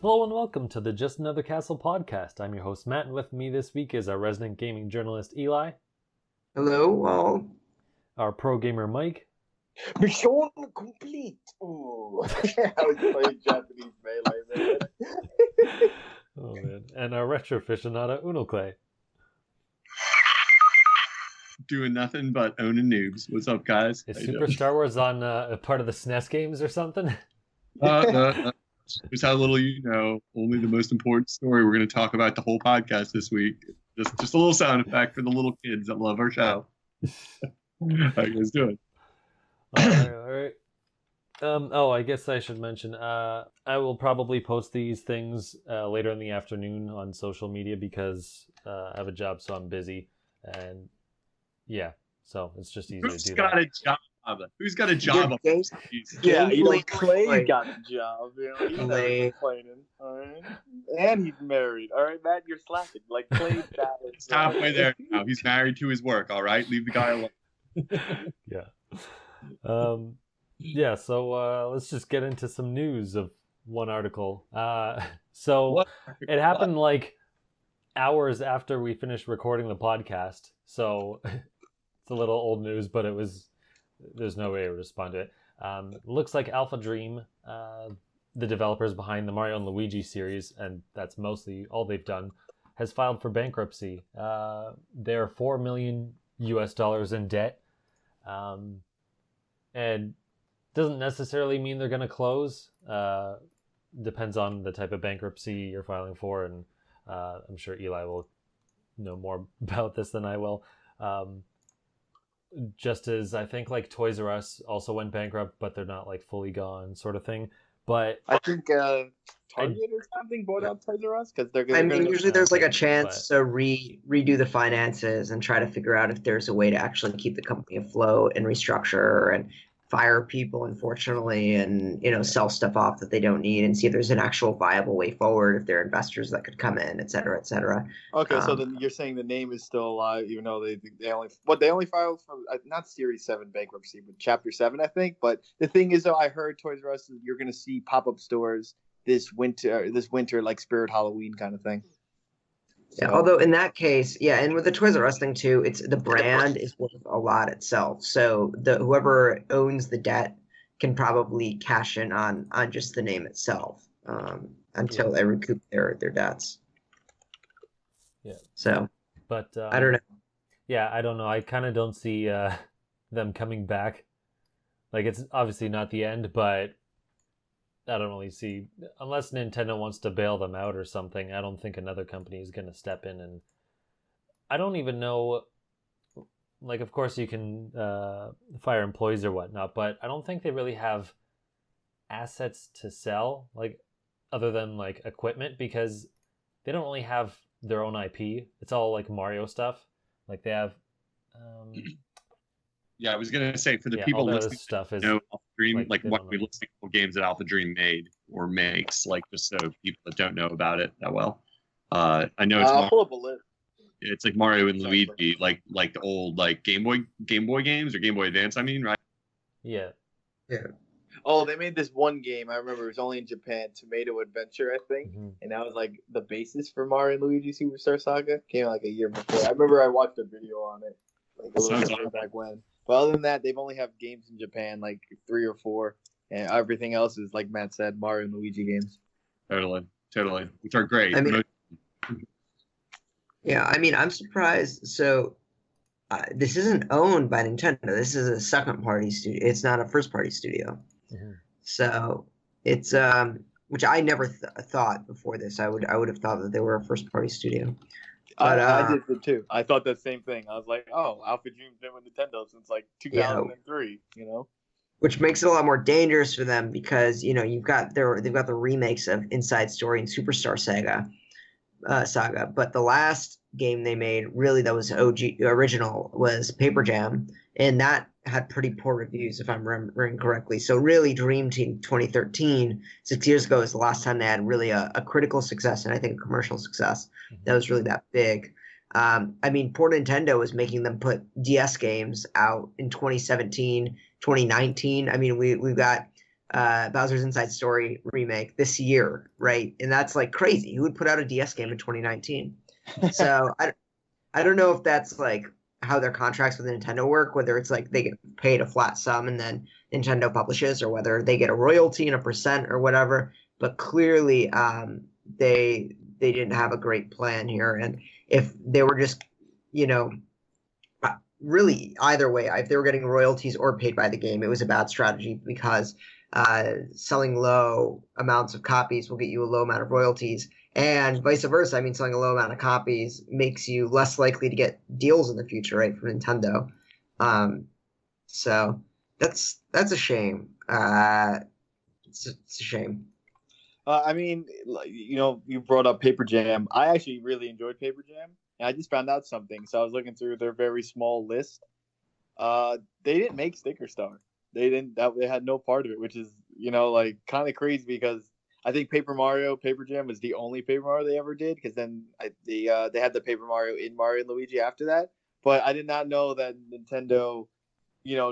Hello and welcome to the Just Another Castle podcast. I'm your host Matt, and with me this week is our resident gaming journalist Eli. Hello, all. Our pro gamer Mike. Mission complete. Ooh. I was playing Japanese melee, man. Oh man. And our retro aficionado Unoclay. Doing nothing but owning noobs. What's up, guys? Is Super Star Wars on a part of the SNES games or something? No. Just how little you know. Only the most important story we're going to talk about the whole podcast this week. Just a little sound effect for the little kids that love our show. How you guys doing? All right. I guess I should mention, I will probably post these things later in the afternoon on social media because I have a job, so I'm busy. And yeah, so it's just easy to do that. Who's got a job? Yeah, Clay got a job. He's never complaining. All right, and he's married. All right, Matt, you're slacking. Like Clay's It's halfway there now. He's married to his work. All right, leave the guy alone. Yeah. So let's just get into some news of one article. So it happened like hours after we finished recording the podcast. So it's a little old news, but there's no way to respond to it. Looks like AlphaDream, the developers behind the Mario and Luigi series, and that's mostly all they've done, has filed for bankruptcy. They're $4 million in debt. And doesn't necessarily mean they're going to close. Depends on the type of bankruptcy you're filing for, and I'm sure Eli will know more about this than I will. Just as I think like Toys R Us also went bankrupt, but they're not like fully gone, sort of thing. But I think Target or something bought out Toys R Us because they're going. I mean, usually there's like a chance to redo the finances and try to figure out if there's a way to actually keep the company afloat and restructure and fire people, unfortunately, and sell stuff off that they don't need and see if there's an actual viable way forward, if there are investors that could come in, et cetera, et cetera. Okay, so then you're saying the name is still alive, even though they only filed for not Series 7 bankruptcy, but Chapter 7, I think. But the thing is, though, I heard Toys R Us, you're going to see pop-up stores this winter, like Spirit Halloween kind of thing. Yeah, although in that case, and with the Toys R Us thing too, it's the brand is worth a lot itself. So whoever owns the debt can probably cash in on just the name itself until they recoup their debts. Yeah. So, but I don't know. Yeah, I don't know. I kind of don't see them coming back. Like, it's obviously not the end, but I don't really see, unless Nintendo wants to bail them out or something, I don't think another company is going to step in. And I don't even know, like, of course you can fire employees or whatnot, but I don't think they really have assets to sell, like, other than, like, equipment, because they don't really have their own IP. It's all, like, Mario stuff. Like, they have... Yeah, I was gonna say for the people listening, stuff is AlphaDream, like what we list the games that AlphaDream made or makes, like just so people that don't know about it that well. I know it's I'll pull up a list. It's like Mario and Luigi, like the old like Game Boy games or Game Boy Advance. I mean, right? Yeah. Oh, they made this one game. I remember it was only in Japan, Tomato Adventure, I think, and that was like the basis for Mario and Luigi Superstar Saga. Came out like a year before. I remember I watched a video on it, like a little bit back when. But other than that, they've only have games in Japan, like 3 or 4, and everything else is, like Matt said, Mario and Luigi games. Totally, which are great. I mean, I'm surprised. So this isn't owned by Nintendo. This is a second-party studio. It's not a first-party studio. Mm-hmm. So it's which I never thought before this. I would have thought that they were a first-party studio. But, I did it too. I thought the same thing. I was like, "Oh, AlphaDream's been with Nintendo since like 2003." Which makes it a lot more dangerous for them because they've got the remakes of Inside Story and Superstar Saga, but the last game they made really that was original was Paper Jam, and that had pretty poor reviews if I'm remembering correctly. So really, Dream Team 2013, 6 years ago, is the last time they had really a critical success and I think a commercial success that was really that big. I mean, poor Nintendo was making them put DS games out in 2017, 2019. I mean, we've got Bowser's Inside Story remake this year, right? And that's like crazy. Who would put out a DS game in 2019? So I don't know if that's like how their contracts with Nintendo work, whether it's like they get paid a flat sum and then Nintendo publishes, or whether they get a royalty and a percent or whatever. But clearly, they didn't have a great plan here, and if they were just, you know, really either way, if they were getting royalties or paid by the game, it was a bad strategy because selling low amounts of copies will get you a low amount of royalties, and vice versa. I mean, selling a low amount of copies makes you less likely to get deals in the future, right, from Nintendo. So that's a shame. It's a shame. I mean, you brought up Paper Jam. I actually really enjoyed Paper Jam, and I just found out something. So I was looking through their very small list. They didn't make Sticker Star. They didn't. They had no part of it, which is like kind of crazy because I think Paper Jam was the only Paper Mario they ever did. Because then they had the Paper Mario in Mario and Luigi after that. But I did not know that Nintendo,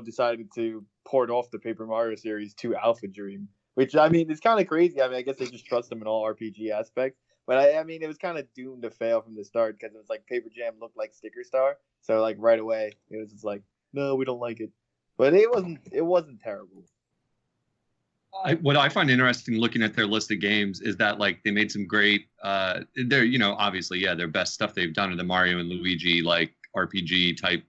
decided to port off the Paper Mario series to AlphaDream. Which, I mean, it's kind of crazy. I mean, I guess they just trust them in all RPG aspects. But, I mean, it was kind of doomed to fail from the start because it was like Paper Jam looked like Sticker Star. So, like, right away, it was just like, no, we don't like it. But it wasn't terrible. What I find interesting looking at their list of games is that, like, they made some great, they're, obviously, yeah, their best stuff they've done in the Mario and Luigi, like, RPG type,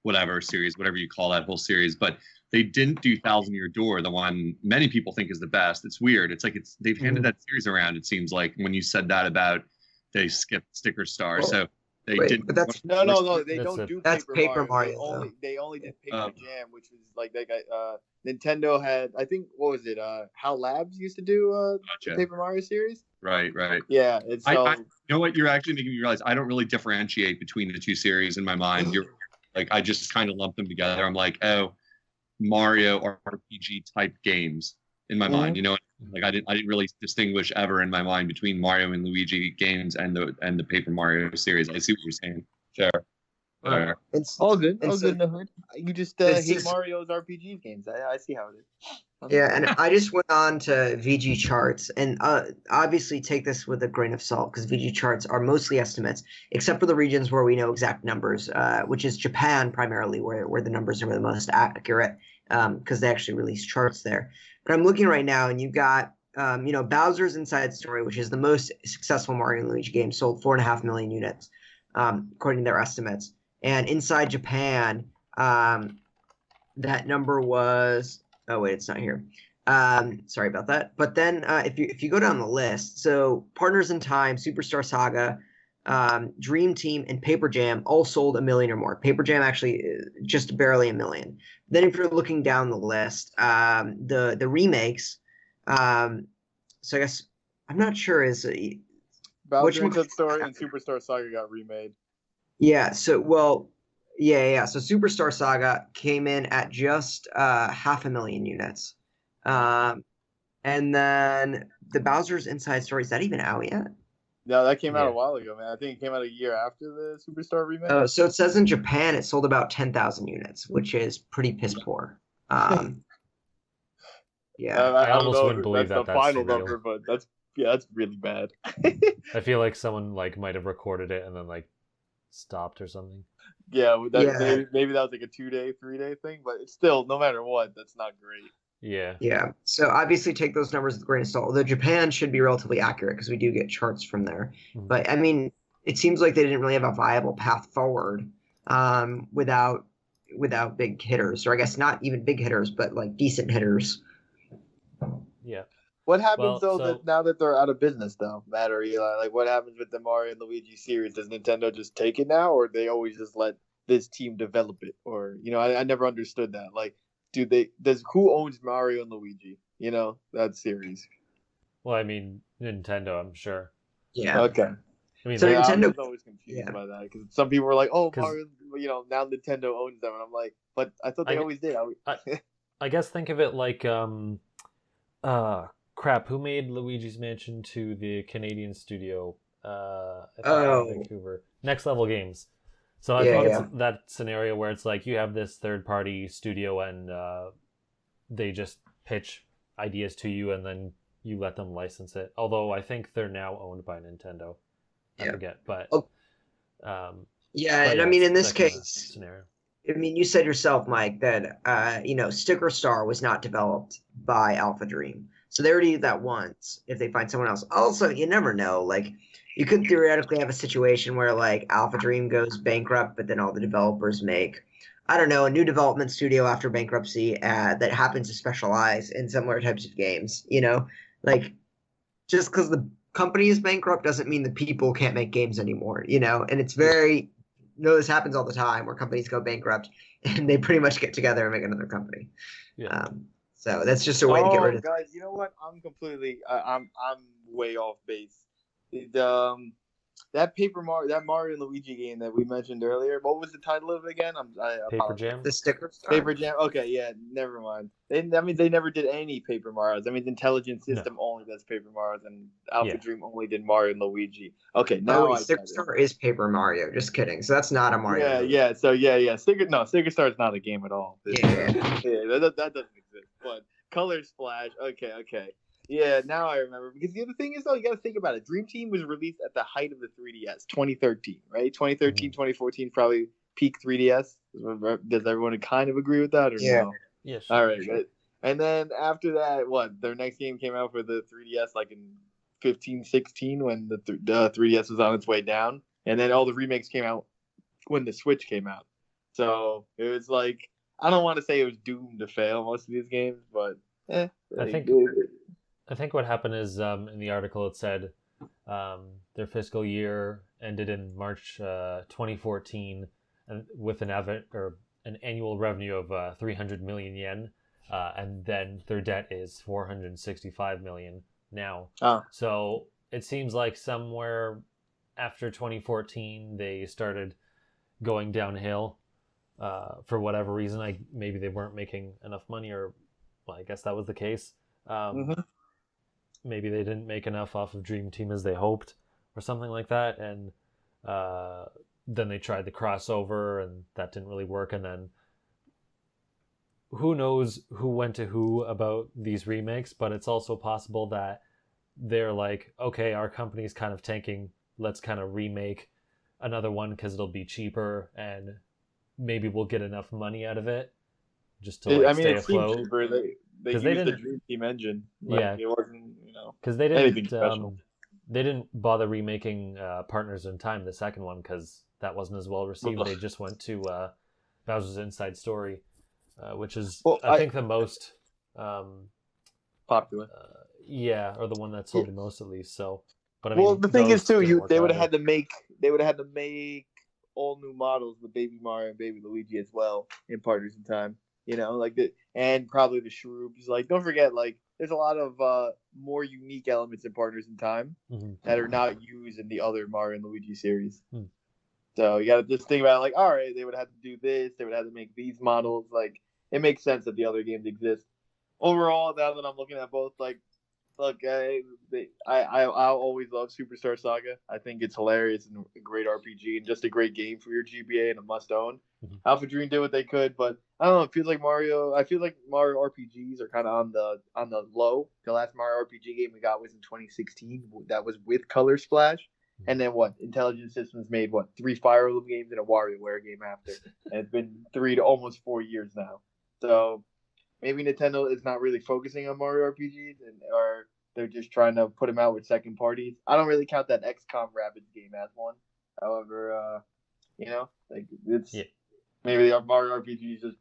whatever series, whatever you call that whole series. But they didn't do Thousand Year Door, the one many people think is the best. It's weird. It's like they've handed that series around. It seems like when you said that about they skipped Sticker Star, so they didn't. But that's no. They don't do that's Paper Mario. They only did Paper Jam, which was like they got Nintendo had. I think what was it? HAL Labs used to do the Paper Mario series. Right. Yeah, it's so. You know what? You're actually making me realize I don't really differentiate between the two series in my mind. You're like I just kind of lump them together. I'm like, oh, Mario RPG type games in my mind, like I didn't really distinguish ever in my mind between Mario and Luigi games and the Paper Mario series. I see what you're saying. Fair. It's all good. and All so- good in the hood. You just This hate is- Mario's RPG games. I see how it is. Yeah, and I just went on to VG charts, and obviously take this with a grain of salt because VG charts are mostly estimates, except for the regions where we know exact numbers, which is Japan primarily, where the numbers are the most accurate, because they actually release charts there. But I'm looking right now, and you've got Bowser's Inside Story, which is the most successful Mario and Luigi game, sold 4.5 million units, according to their estimates. And inside Japan, that number was. Oh wait, it's not here. Sorry about that. But then if you go down the list, so Partners in Time, Superstar Saga, Dream Team, and Paper Jam all sold 1 million or more. Paper Jam actually just barely 1 million. Then if you're looking down the list, the remakes. So I guess I'm not sure is Bowser's Inside Story and Superstar Saga got remade. Yeah. So Yeah. So Superstar Saga came in at just 500,000 units. And then the Bowser's Inside Story, is that even out yet? No, that came out a while ago, man. I think it came out a year after the Superstar remake. Oh, so it says in Japan it sold about 10,000 units, which is pretty piss poor. Yeah. I don't almost know wouldn't if believe that's the that's final real. number, but that's really bad. I feel like someone might have recorded it and then stopped or something. Yeah, Yeah. maybe that was like a 2-day, 3-day thing, but it's still, no matter what, that's not great. Yeah. Yeah. So obviously take those numbers with a grain of salt. Although Japan should be relatively accurate because we do get charts from there. Mhm. But I mean, it seems like they didn't really have a viable path forward without big hitters, or I guess not even big hitters, but like decent hitters. Yeah. What happens Well, that now that they're out of business, though, Matt or Eli? Like, what happens with the Mario and Luigi series? Does Nintendo just take it now, or they always just let this team develop it? Or I never understood that. Like, who owns Mario and Luigi? That series. Well, I mean, Nintendo, I'm sure. Yeah. Okay. I mean, So Yeah, Nintendo- I was always confused by that because some people were like, "Oh, 'Cause- Mario, now Nintendo owns them," and I'm like, "But I thought they always did." I guess think of it like crap, who made Luigi's Mansion to the Canadian studio? I think Vancouver. Next Level Games. So I think it's that scenario where it's like you have this third party studio and they just pitch ideas to you and then you let them license it. Although I think they're now owned by Nintendo. I forget, but yeah, but and I mean in it's this that kind of case, scenario. I mean you said yourself, Mike, that Sticker Star was not developed by AlphaDream, so they already did that once. If they find someone else, also you never know. Like you could theoretically have a situation where like AlphaDream goes bankrupt, but then all the developers make, I don't know, a new development studio after bankruptcy that happens to specialize in similar types of games. Like just because the company is bankrupt doesn't mean the people can't make games anymore. And it's very, this happens all the time where companies go bankrupt and they pretty much get together and make another company. Yeah. So that's just a way to get rid of. Guys, you know what? I'm completely, I'm way off base. That Mario and Luigi game that we mentioned earlier. What was the title of it again? Paper Jam. The Sticker Star. Paper Jam. Okay, yeah, never mind. They never did any Paper Marios. I mean, the Intelligent System only does Paper Marios, and AlphaDream only did Mario and Luigi. Okay, now Sticker Star is Paper Mario. Just kidding. So that's not a Mario. Yeah. So Sticker Star is not a game at all. Yeah. That doesn't exist. But Color Splash. Okay. Yeah, now I remember. Because the other thing is, though, you got to think about it. Dream Team was released at the height of the 3DS, 2013, right? 2013, 2014, probably peak 3DS. Does everyone kind of agree with that or no? Yes. All right. Sure. And then after that, their next game came out for the 3DS like in 15, 16 when the 3DS was on its way down. And then all the remakes came out when the Switch came out. So it was like, I don't want to say it was doomed to fail, most of these games, but I think what happened is in the article it said their fiscal year ended in March 2014 and with an annual revenue of 300 million yen, and then their debt is 465 million now. So it seems like somewhere after 2014 they started going downhill for whatever reason. Maybe they weren't making enough money, or I guess that was the case. Maybe they didn't make enough off of Dream Team as they hoped or something like that, and then they tried the crossover and that didn't really work, and then who knows who went to who about these remakes, but it's also possible that they're like, okay, our company's kind of tanking, let's kind of remake another one because it'll be cheaper and maybe we'll get enough money out of it just to stay afloat. Cheaper. They used the Dream Team engine. It wasn't, because they didn't bother remaking Partners in Time, the second one, because that wasn't as well received. They just went to Bowser's Inside Story, which is I think the most popular. Or the one that sold the most at least. So, but the thing is too, they would have had to make all new models with Baby Mario and Baby Luigi as well in Partners in Time. And probably the Shrooms. Don't forget, there's a lot of more unique elements in Partners in Time that are not used in the other Mario and Luigi series. So you got to just think about all right, they would have to do this, they would have to make these models. It makes sense that the other games exist. Overall, now that I'm looking at both, I'll always love Superstar Saga. I think it's hilarious and a great RPG and just a great game for your GBA and a must own. AlphaDream did what they could, but I don't know. It feels like Mario RPGs are kind of on the low. The last Mario RPG game we got was in 2016. That was with Color Splash, and then Intelligent Systems made 3 Fire Emblem games and a WarioWare game after, and it's been 3 to almost 4 years now. So maybe Nintendo is not really focusing on Mario RPGs, or they're just trying to put them out with second parties. I don't really count that XCOM Rabbids game as one. However, it's maybe the Mario RPGs just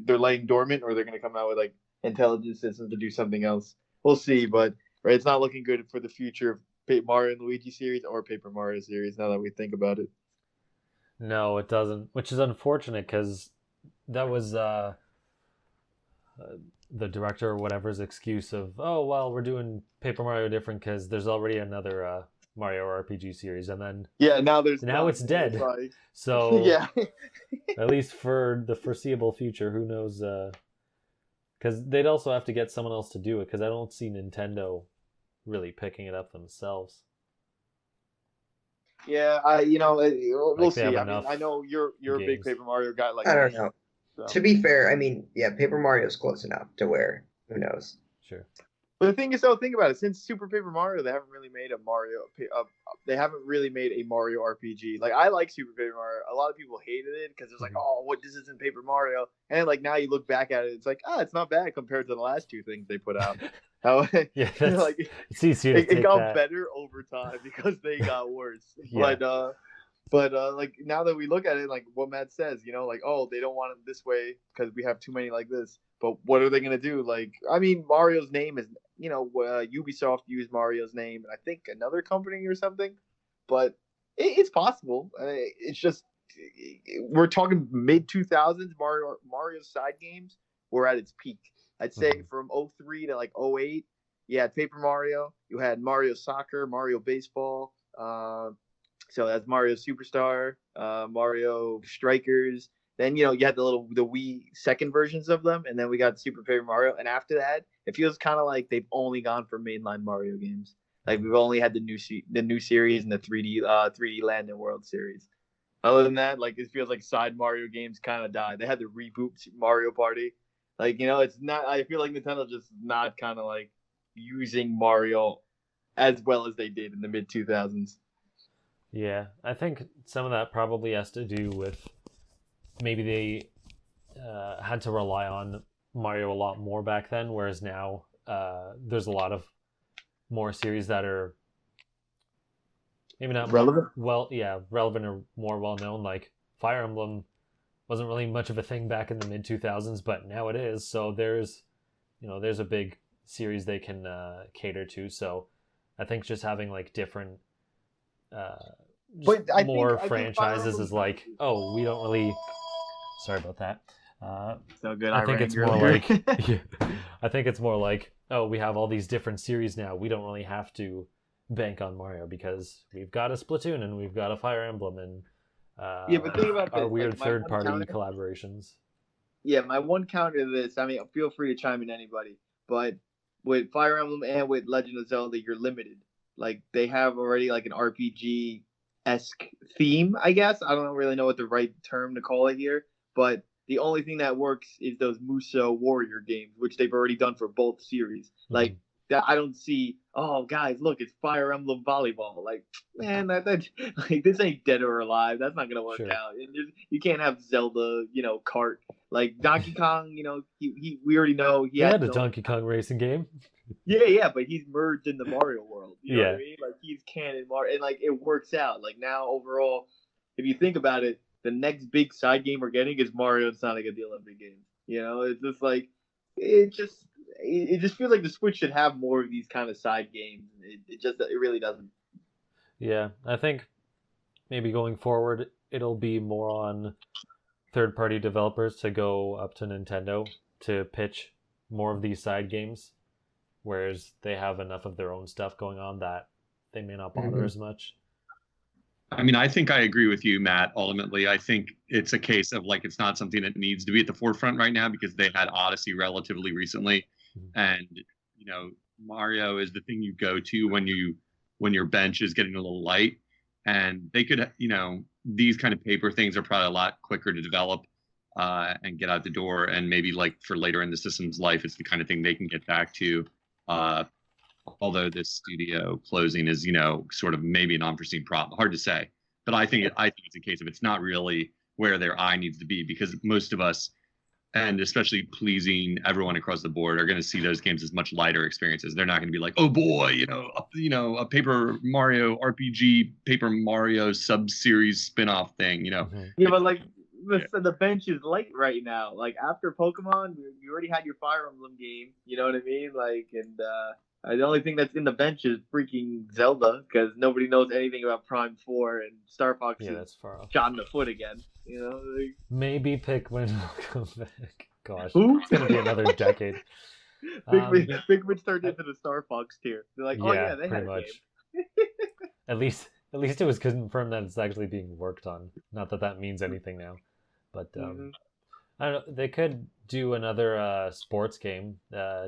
they're laying dormant, or they're going to come out with Intelligent Systems to do something else. We'll see, but it's not looking good for the future of Mario and Luigi series or Paper Mario series. Now that we think about it, no, it doesn't, which is unfortunate because that was the director or whatever's excuse of, we're doing Paper Mario different because there's already another Mario RPG series, and then now it's dead. So at least for the foreseeable future, who knows? Because they'd also have to get someone else to do it, because I don't see Nintendo really picking it up themselves. Yeah, we'll see. I know you're a big Paper Mario guy. I don't know. So. To be fair, Paper Mario's close enough to where, who knows? Sure. But the thing is, though, think about it. Since Super Paper Mario, they haven't really made a Mario RPG. Like, I like Super Paper Mario. A lot of people hated it because it's like, oh, what, this isn't Paper Mario. And like now you look back at it, it's like, it's not bad compared to the last two things they put out. How Yeah, like it's easier to it got that. better over time because they got worse. Yeah. But like now that we look at it, like what Matt says, like, oh, they don't want it this way because we have too many like this. But what are they gonna do? Like, I mean, Mario's name is, Ubisoft used Mario's name, and I think another company or something. But it's possible. It's just we're talking mid 2000s. Mario's side games were at its peak. I'd say from 03 to like 08, you had Paper Mario, you had Mario Soccer, Mario Baseball. So that's Mario Superstar, Mario Strikers. Then you had the Wii second versions of them, and then we got Super Paper Mario. And after that, it feels kind of like they've only gone for mainline Mario games. Like we've only had the new series and the 3D Land and World series. Other than that, like it feels like side Mario games kind of died. They had to reboot Mario Party. Like it's not. I feel like Nintendo just not kind of like using Mario as well as they did in the mid 2000s. Yeah, I think some of that probably has to do with maybe they had to rely on Mario a lot more back then, whereas now there's a lot of more series that are maybe not relevant. Relevant or more well known. Like Fire Emblem wasn't really much of a thing back in the mid 2000s, but now it is. So there's a big series they can cater to. So I think just having like different more franchises is like, oh, we don't really. Sorry about that. So good. I think it's more like, I think it's more like, oh, we have all these different series now. We don't really have to bank on Mario because we've got a Splatoon and we've got a Fire Emblem and but think about our this, weird like, third-party collaborations. Yeah, my one counter to this. I mean, feel free to chime in, anybody. But with Fire Emblem and with Legend of Zelda, you're limited. Like they have already like an RPG-esque theme, I guess. I don't really know what the right term to call it here, but the only thing that works is those Muso Warrior games, which they've already done for both series. Like that, I don't see. Oh, guys, look, it's Fire Emblem Volleyball. Like, man, that like this ain't Dead or Alive. That's not gonna work out. And you can't have Zelda, kart. Like Donkey Kong, we already know he had a Donkey Kong racing game. Yeah, but he's merged in the Mario world. You know Yeah. what I mean? Like he's canon Mario, and like it works out. Like now, overall, if you think about it, the next big side game we're getting is Mario and Sonic at the Olympic Games. It's just like it just feels like the Switch should have more of these kind of side games. It really doesn't. Yeah, I think maybe going forward, it'll be more on third-party developers to go up to Nintendo to pitch more of these side games, whereas they have enough of their own stuff going on that they may not bother as much. I mean, I think I agree with you, Matt. Ultimately, I think it's a case of like it's not something that needs to be at the forefront right now because they had Odyssey relatively recently, and Mario is the thing you go to when your bench is getting a little light, and they could these kind of paper things are probably a lot quicker to develop and get out the door, and maybe like for later in the system's life, it's the kind of thing they can get back to. Although this studio closing is, sort of maybe an unforeseen problem, hard to say. But I think it's a case of it's not really where their eye needs to be because most of us, and especially pleasing everyone across the board, are going to see those games as much lighter experiences. They're not going to be like, oh boy, a Paper Mario RPG, Paper Mario sub-series spin-off thing, Yeah, but like the bench is light right now. Like after Pokemon, you already had your Fire Emblem game. You know what I mean? Like, and the only thing that's in the bench is freaking Zelda because nobody knows anything about Prime 4 and Star Fox is shot in the foot again. Maybe Pikmin will come back. Gosh, who? It's gonna be another decade. Pikmin turned into the Star Fox tier. They're like, oh yeah, they had a game. At least it was confirmed that it's actually being worked on. Not that means anything now, but I don't know. They could do another sports game.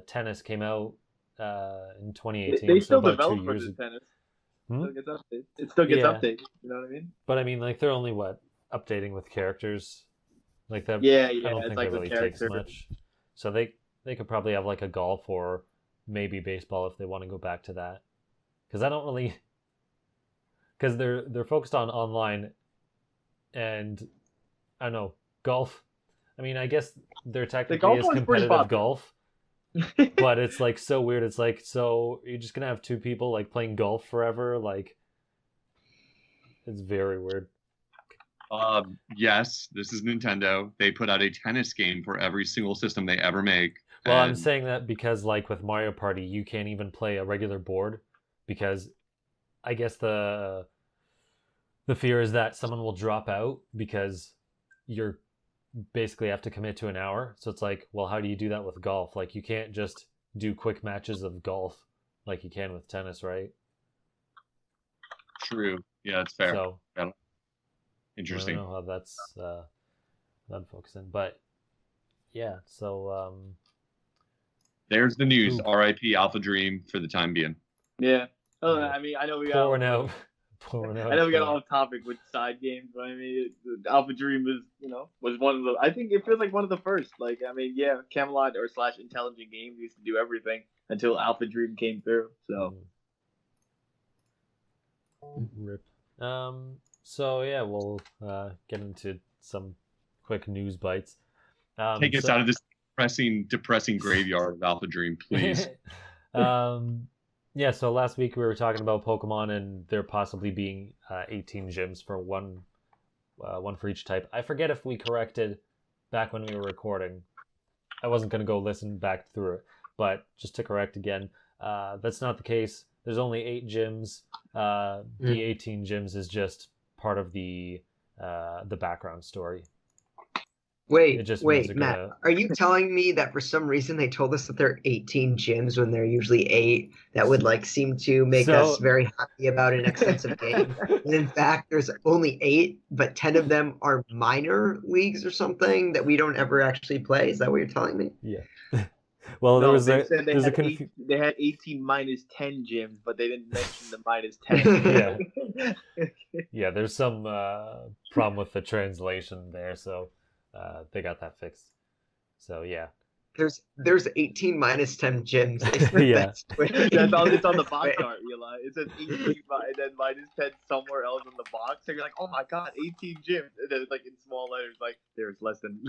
Tennis came out in 2018. They still so develop 2 for years. the tennis. It still gets updated. You know what I mean? But I mean, like they're only updating with characters. Like that. Yeah. I don't think like it really takes much. So they could probably have like a golf or maybe baseball if they want to go back to that. Because I don't really, because they're focused on online, and I don't know, golf. I mean, I guess there technically golf is one's pretty competitive popular. golf, but it's like so weird. It's like, so you're just gonna have two people like playing golf forever? Like, it's very weird. Yes, this is Nintendo. They put out a tennis game for every single system they ever make. Well, I'm and- saying that because like with Mario Party, you can't even play a regular board because I guess the fear is that someone will drop out because you're basically have to commit to an hour. So it's like, well, how do you do that with golf? Like, you can't just do quick matches of golf like you can with tennis, right? True. Yeah, it's fair. So Interesting. I don't know how that's that focusing, but yeah. So There's the news. Ooh. R.I.P. AlphaDream for the time being. Yeah. Oh, Yeah. I mean, I know we pouring got. out. I know we got off topic with side games, but I mean, AlphaDream was, was one of the. I think it feels like one of the first. Like, I mean, yeah, Camelot or / Intelligent Games used to do everything until AlphaDream came through. So. Rip. So yeah, we'll get into some quick news bites. Take us out of this depressing graveyard of AlphaDream, please. Yeah, so last week we were talking about Pokemon and there possibly being 18 gyms for one for each type. I forget if we corrected back when we were recording. I wasn't going to go listen back through it, but just to correct again, that's not the case. There's only 8 gyms. The 18 gyms is just part of the background story. Wait, means Matt, are you telling me that for some reason they told us that there are 18 gyms when there are usually 8? That would seem to make us very happy about an extensive game. And in fact, there's only 8, but 10 of them are minor leagues or something that we don't ever actually play. Is that what you're telling me? Yeah. Well, No, they had 18 minus 10 gyms, but they didn't mention the minus 10. Yeah. Yeah, there's some problem with the translation there, so they got that fixed. So yeah. There's 18 minus 10 gyms. Yeah. It's on the box art, Eli. It says 18 and then minus 10 somewhere else in the box. And you're like, oh my god, 18 gyms. And then it's like in small letters, like there's less than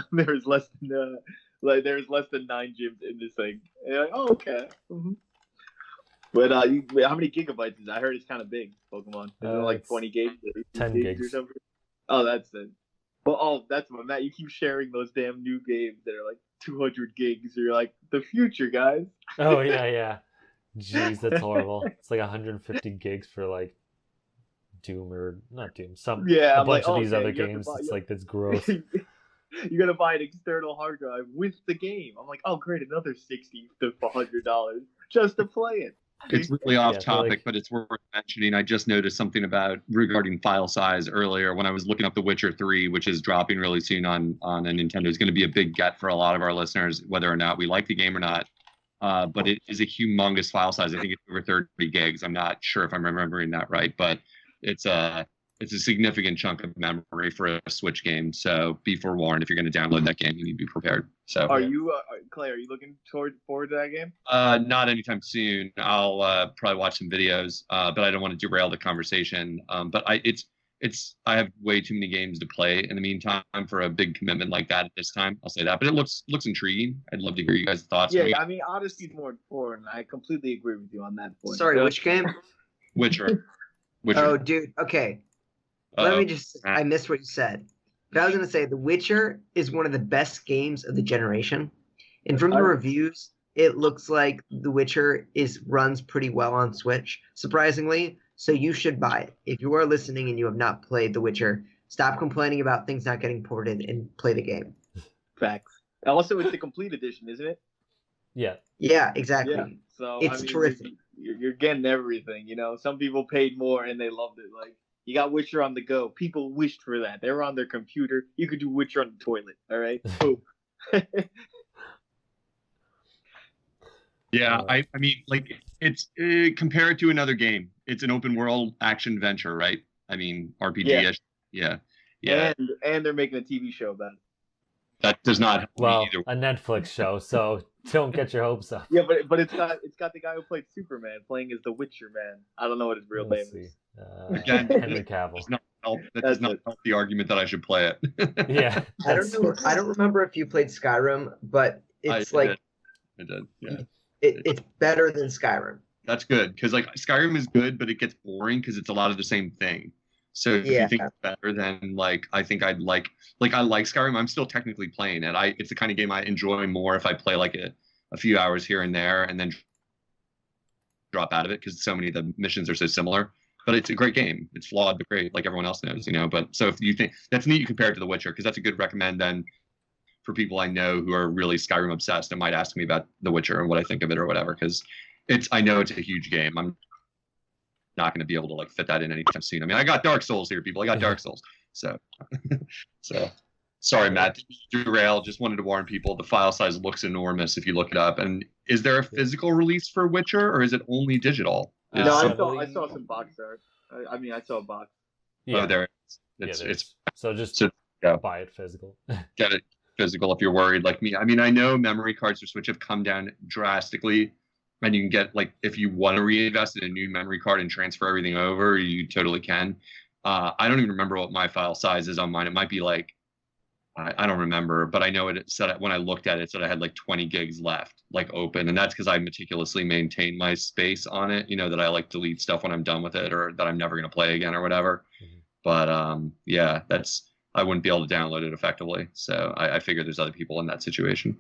9 gyms in this thing. And you're like, oh okay. Mm-hmm. But how many gigabytes is it? I heard it's kind of big, Pokemon. Is it like 20 gigs? 10 gigs. Or something? Oh, that's it. Well, that's what Matt. You keep sharing those damn new games that are like 200 gigs. Or you're like, the future, guys. Oh yeah. Jeez, that's horrible. It's like 150 gigs for like Doom or not Doom. A bunch of these other games. It's like that's gross. You gotta buy an external hard drive with the game. I'm like, oh great, another $60 to $100 just to play it. It's really off topic, but it's worth mentioning. I just noticed something regarding file size earlier when I was looking up The Witcher 3, which is dropping really soon on a Nintendo. It's going to be a big get for a lot of our listeners, whether or not we like the game or not. But it is a humongous file size. I think it's over 30 gigs. I'm not sure if I'm remembering that right, but it's a significant chunk of memory for a Switch game. So be forewarned, if you're going to download that game, you need to be prepared. So, you, Clay? Are you looking forward to that game? Not anytime soon. I'll probably watch some videos, but I don't want to derail the conversation. But I have way too many games to play in the meantime for a big commitment like that at this time. I'll say that, but it looks intriguing. I'd love to hear you guys' thoughts. Yeah, I mean, Odyssey's more important. I completely agree with you on that point. Sorry, which game? Witcher. Oh, dude. Okay. Let me just. I missed what you said. But I was going to say The Witcher is one of the best games of the generation. And from the reviews, it looks like The Witcher runs pretty well on Switch, surprisingly. So you should buy it. If you are listening and you have not played The Witcher, stop complaining about things not getting ported and play the game. Facts. Also, it's the complete edition, isn't it? Yeah. Yeah, exactly. Yeah. So it's terrific. You're getting everything. Some people paid more and they loved it. Like, you got Witcher on the go. People wished for that. They were on their computer. You could do Witcher on the toilet. All right. Boom. Yeah, I mean, like, it's compare it to another game. It's an open world action venture, right? I mean, RPG-ish. Yeah. And they're making a TV show about it. That does not help me Well, either. a Netflix show, so don't get your hopes up. Yeah, but it's got the guy who played Superman playing as the Witcher man. I don't know what his real name Let's see. is. Again, Henry that Cavill. does not help. That That's does not it. help the argument that I should play it. Yeah. I don't know. I don't remember if you played Skyrim, but it's I did. Yeah. it's better than Skyrim. That's good because like Skyrim is good, but it gets boring because it's a lot of the same thing. So if Yeah. you think it's better, then like I think I'd like I like Skyrim. I'm still technically playing it. It's the kind of game I enjoy more if I play like a few hours here and there and then drop out of it because so many of the missions are so similar. But it's a great game. It's flawed but great, like everyone else knows, you know. But so if you think that's neat, you compare it to The Witcher because that's a good recommend then for people I know who are really Skyrim obsessed and might ask me about The Witcher and what I think of it or whatever because I know it's a huge game. I'm not going to be able to like fit that in anytime soon. I mean, I got Dark Souls here, people. I got Dark Souls. So sorry, Matt. Derail. Just wanted to warn people. The file size looks enormous if you look it up. And is there a physical release for Witcher or is it only digital? No, I I saw some box art. I saw a box. Yeah. Oh, there. It's so just go. buy it physical. Get it physical if you're worried like me. I mean, I know memory cards for Switch have come down drastically. And you can get, like, if you want to reinvest in a new memory card and transfer everything over, you totally can. I don't even remember what my file size is on mine. It might be like, I don't remember, but I know it said when I looked at it, it said I had like 20 gigs left, like open. And that's because I meticulously maintain my space on it, you know, that I like delete stuff when I'm done with it or that I'm never going to play again or whatever. Mm-hmm. But yeah, I wouldn't be able to download it effectively. So I figure there's other people in that situation.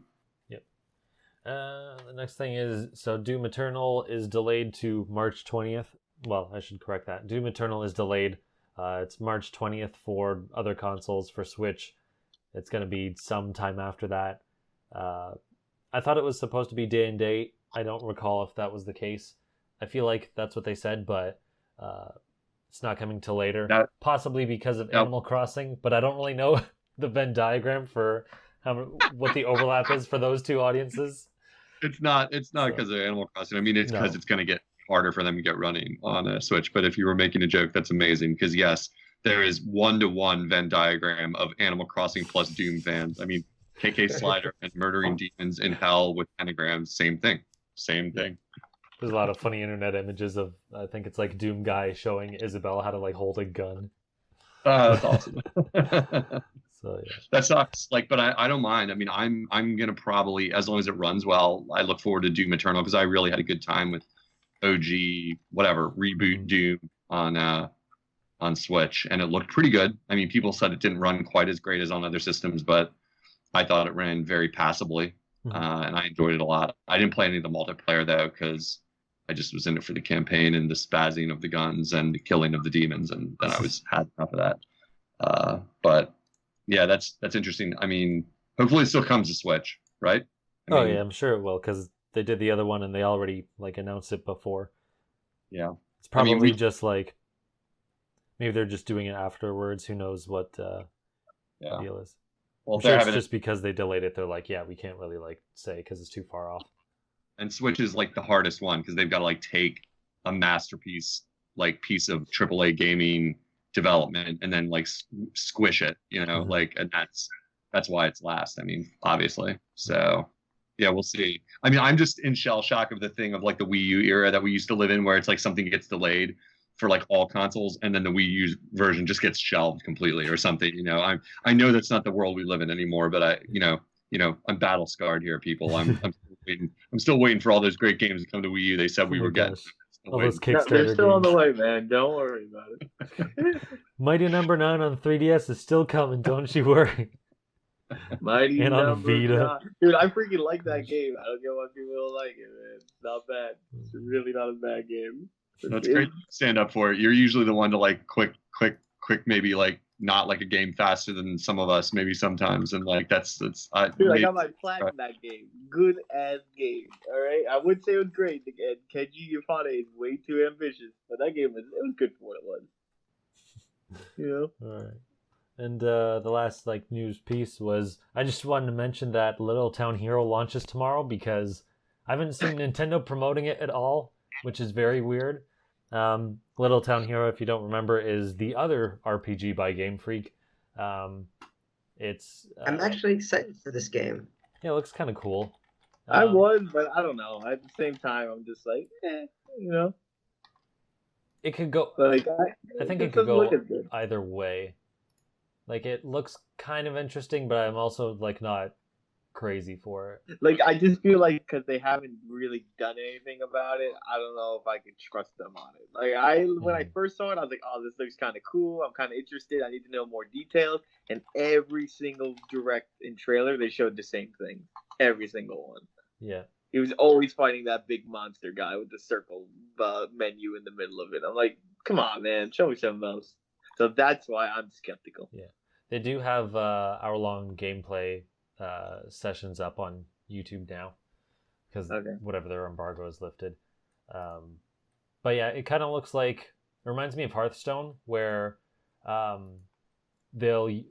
The next thing is, so Doom Eternal is delayed to March 20th. Well, I should correct that. Doom Eternal is delayed. It's March 20th for other consoles. For Switch, it's going to be some time after that. I thought it was supposed to be day and date. I don't recall if that was the case. I feel like that's what they said, but it's not coming till later. Possibly because of Animal Crossing, but I don't really know the Venn diagram for what the overlap is for those two audiences. It's not because of Animal Crossing. I mean, it's because it's going to get harder for them to get running on a Switch. But if you were making a joke, that's amazing because yes, there is 1-to-1 Venn diagram of Animal Crossing plus Doom fans. I mean, KK Slider and murdering demons in hell with pentagrams, same thing. There's a lot of funny internet images of, I think it's like Doom guy showing Isabelle how to like hold a gun. That's awesome. So yeah. That sucks. Like, but I don't mind. I mean, I'm gonna probably, as long as it runs well, I look forward to Doom Eternal because I really had a good time with OG reboot Doom on Switch, and it looked pretty good. I mean, people said it didn't run quite as great as on other systems, but I thought it ran very passably, and I enjoyed it a lot. I didn't play any of the multiplayer though because I just was in it for the campaign and the spazzing of the guns and the killing of the demons, and then I had enough of that. But yeah, that's interesting. I mean, hopefully it still comes to Switch, right? I mean, yeah, I'm sure it will because they did the other one and they already like announced it before. Yeah, it's probably just like maybe they're just doing it afterwards. Who knows what the deal is? Well, I'm sure it's just because they delayed it. They're like, yeah, we can't really like say because it's too far off. And Switch is like the hardest one because they've got to like take a masterpiece, like piece of AAA gaming development and then like squish it, you know, like, and that's why it's last. I mean, obviously. So yeah, we'll see. I mean, I'm just in shell shock of the thing of like the Wii U era that we used to live in, where it's like something gets delayed for like all consoles, and then the Wii U version just gets shelved completely or something. You know, I know that's not the world we live in anymore, but I'm battle scarred here, people. I'm still waiting for all those great games to come to Wii U. They said we were getting. All those Kickstarter they're still on games. the way, man. Don't worry about it. Mighty Number 9 on 3DS is still coming. Don't you worry. Mighty and on Vita. 9. Dude, I freaking like that game. I don't get why people don't like it, man. It's not bad. It's really not a bad game. That's great. Stand up for it. You're usually the one to like quick, maybe like not like a game faster than some of us, maybe sometimes, and like that's. Dude, I got my platinum that game. Good ass game. All right, I would say it was great. And Kenji Yafane is way too ambitious, but that game was good for what it was. You know. All right. And the last like news piece was I just wanted to mention that Little Town Hero launches tomorrow because I haven't seen Nintendo promoting it at all, which is very weird. Little Town Hero, if you don't remember, is the other RPG by Game Freak. It's I'm actually excited for this game. yeah, it looks kind of cool. I was, but I don't know. At the same time, I'm just like, you know. It could go. Like, I think it could go either way. Like, it looks kind of interesting, but I'm also like not crazy for it. Like, I just feel like because they haven't really done anything about it, I don't know if I can trust them on it. Like, when I first saw it, I was like, oh, this looks kind of cool. I'm kind of interested. I need to know more details. And every single direct and trailer, they showed the same thing. Every single one. Yeah. He was always fighting that big monster guy with the circle menu in the middle of it. I'm like, come on, man, show me something else. So that's why I'm skeptical. Yeah, they do have hour-long gameplay sessions up on YouTube now because whatever their embargo is lifted. But yeah, it kind of looks like, it reminds me of Hearthstone, where the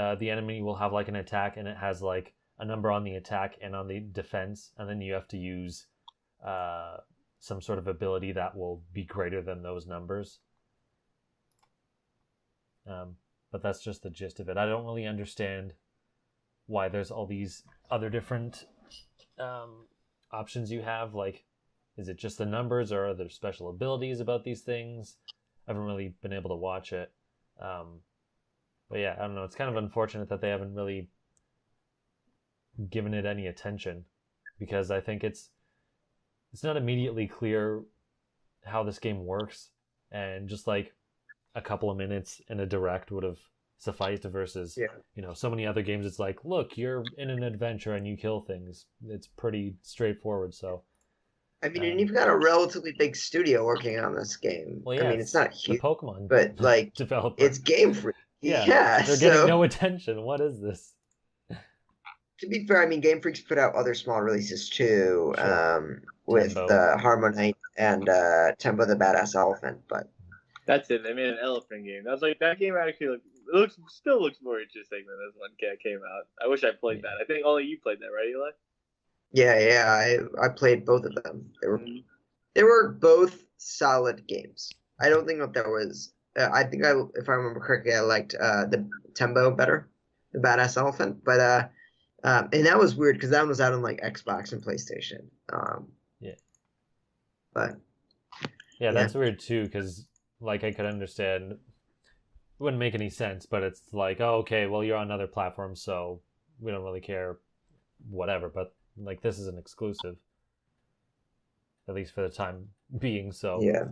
enemy will have like an attack and it has like a number on the attack and on the defense, and then you have to use some sort of ability that will be greater than those numbers. But that's just the gist of it. I don't really understand why there's all these other different options you have. Like, is it just the numbers, or are there special abilities about these things? I haven't really been able to watch it. But yeah, I don't know. It's kind of unfortunate that they haven't really given it any attention, because I think it's not immediately clear how this game works, and just like a couple of minutes in a direct would have sufficed versus so many other games. It's like, look, you're in an adventure and you kill things. It's pretty straightforward. So I mean, and you've got a relatively big studio working on this game. Well, yeah, I mean, it's not huge, the Pokemon, but like developer. It's Game Freak. Yeah, they're getting no attention. What is this? To be fair, I mean, Game Freak's put out other small releases too, with Harmonite and Tembo the Badass Elephant. But that's it. They made an elephant game. I was like, that game actually still looks more interesting than this one came out. I wish I played that. I think only you played that, right, Eli? Yeah. I played both of them. They were both solid games. I don't think that there was. I think if I remember correctly, I liked the Tembo better, the Badass Elephant. But and that was weird because that one was out on like Xbox and PlayStation. But yeah, that's weird too, because like I could understand, it wouldn't make any sense, but it's like, oh, okay, well, you're on other platforms, so we don't really care, whatever. But like, this is an exclusive, at least for the time being. So yeah,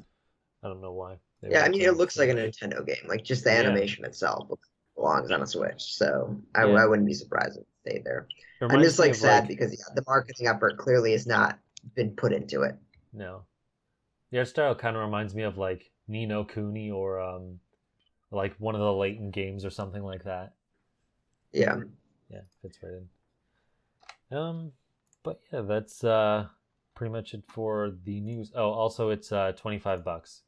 I don't know why. I mean, it looks like a Nintendo game. Like, just the animation itself belongs on a Switch. So I wouldn't be surprised if it stayed there. I'm just like sad because the marketing effort clearly has not been put into it. No, the art style kind of reminds me of like Ni no Kuni, or like one of the Layton games or something like that. Yeah, fits right in. But yeah, that's pretty much it for the news. Oh, also it's $25,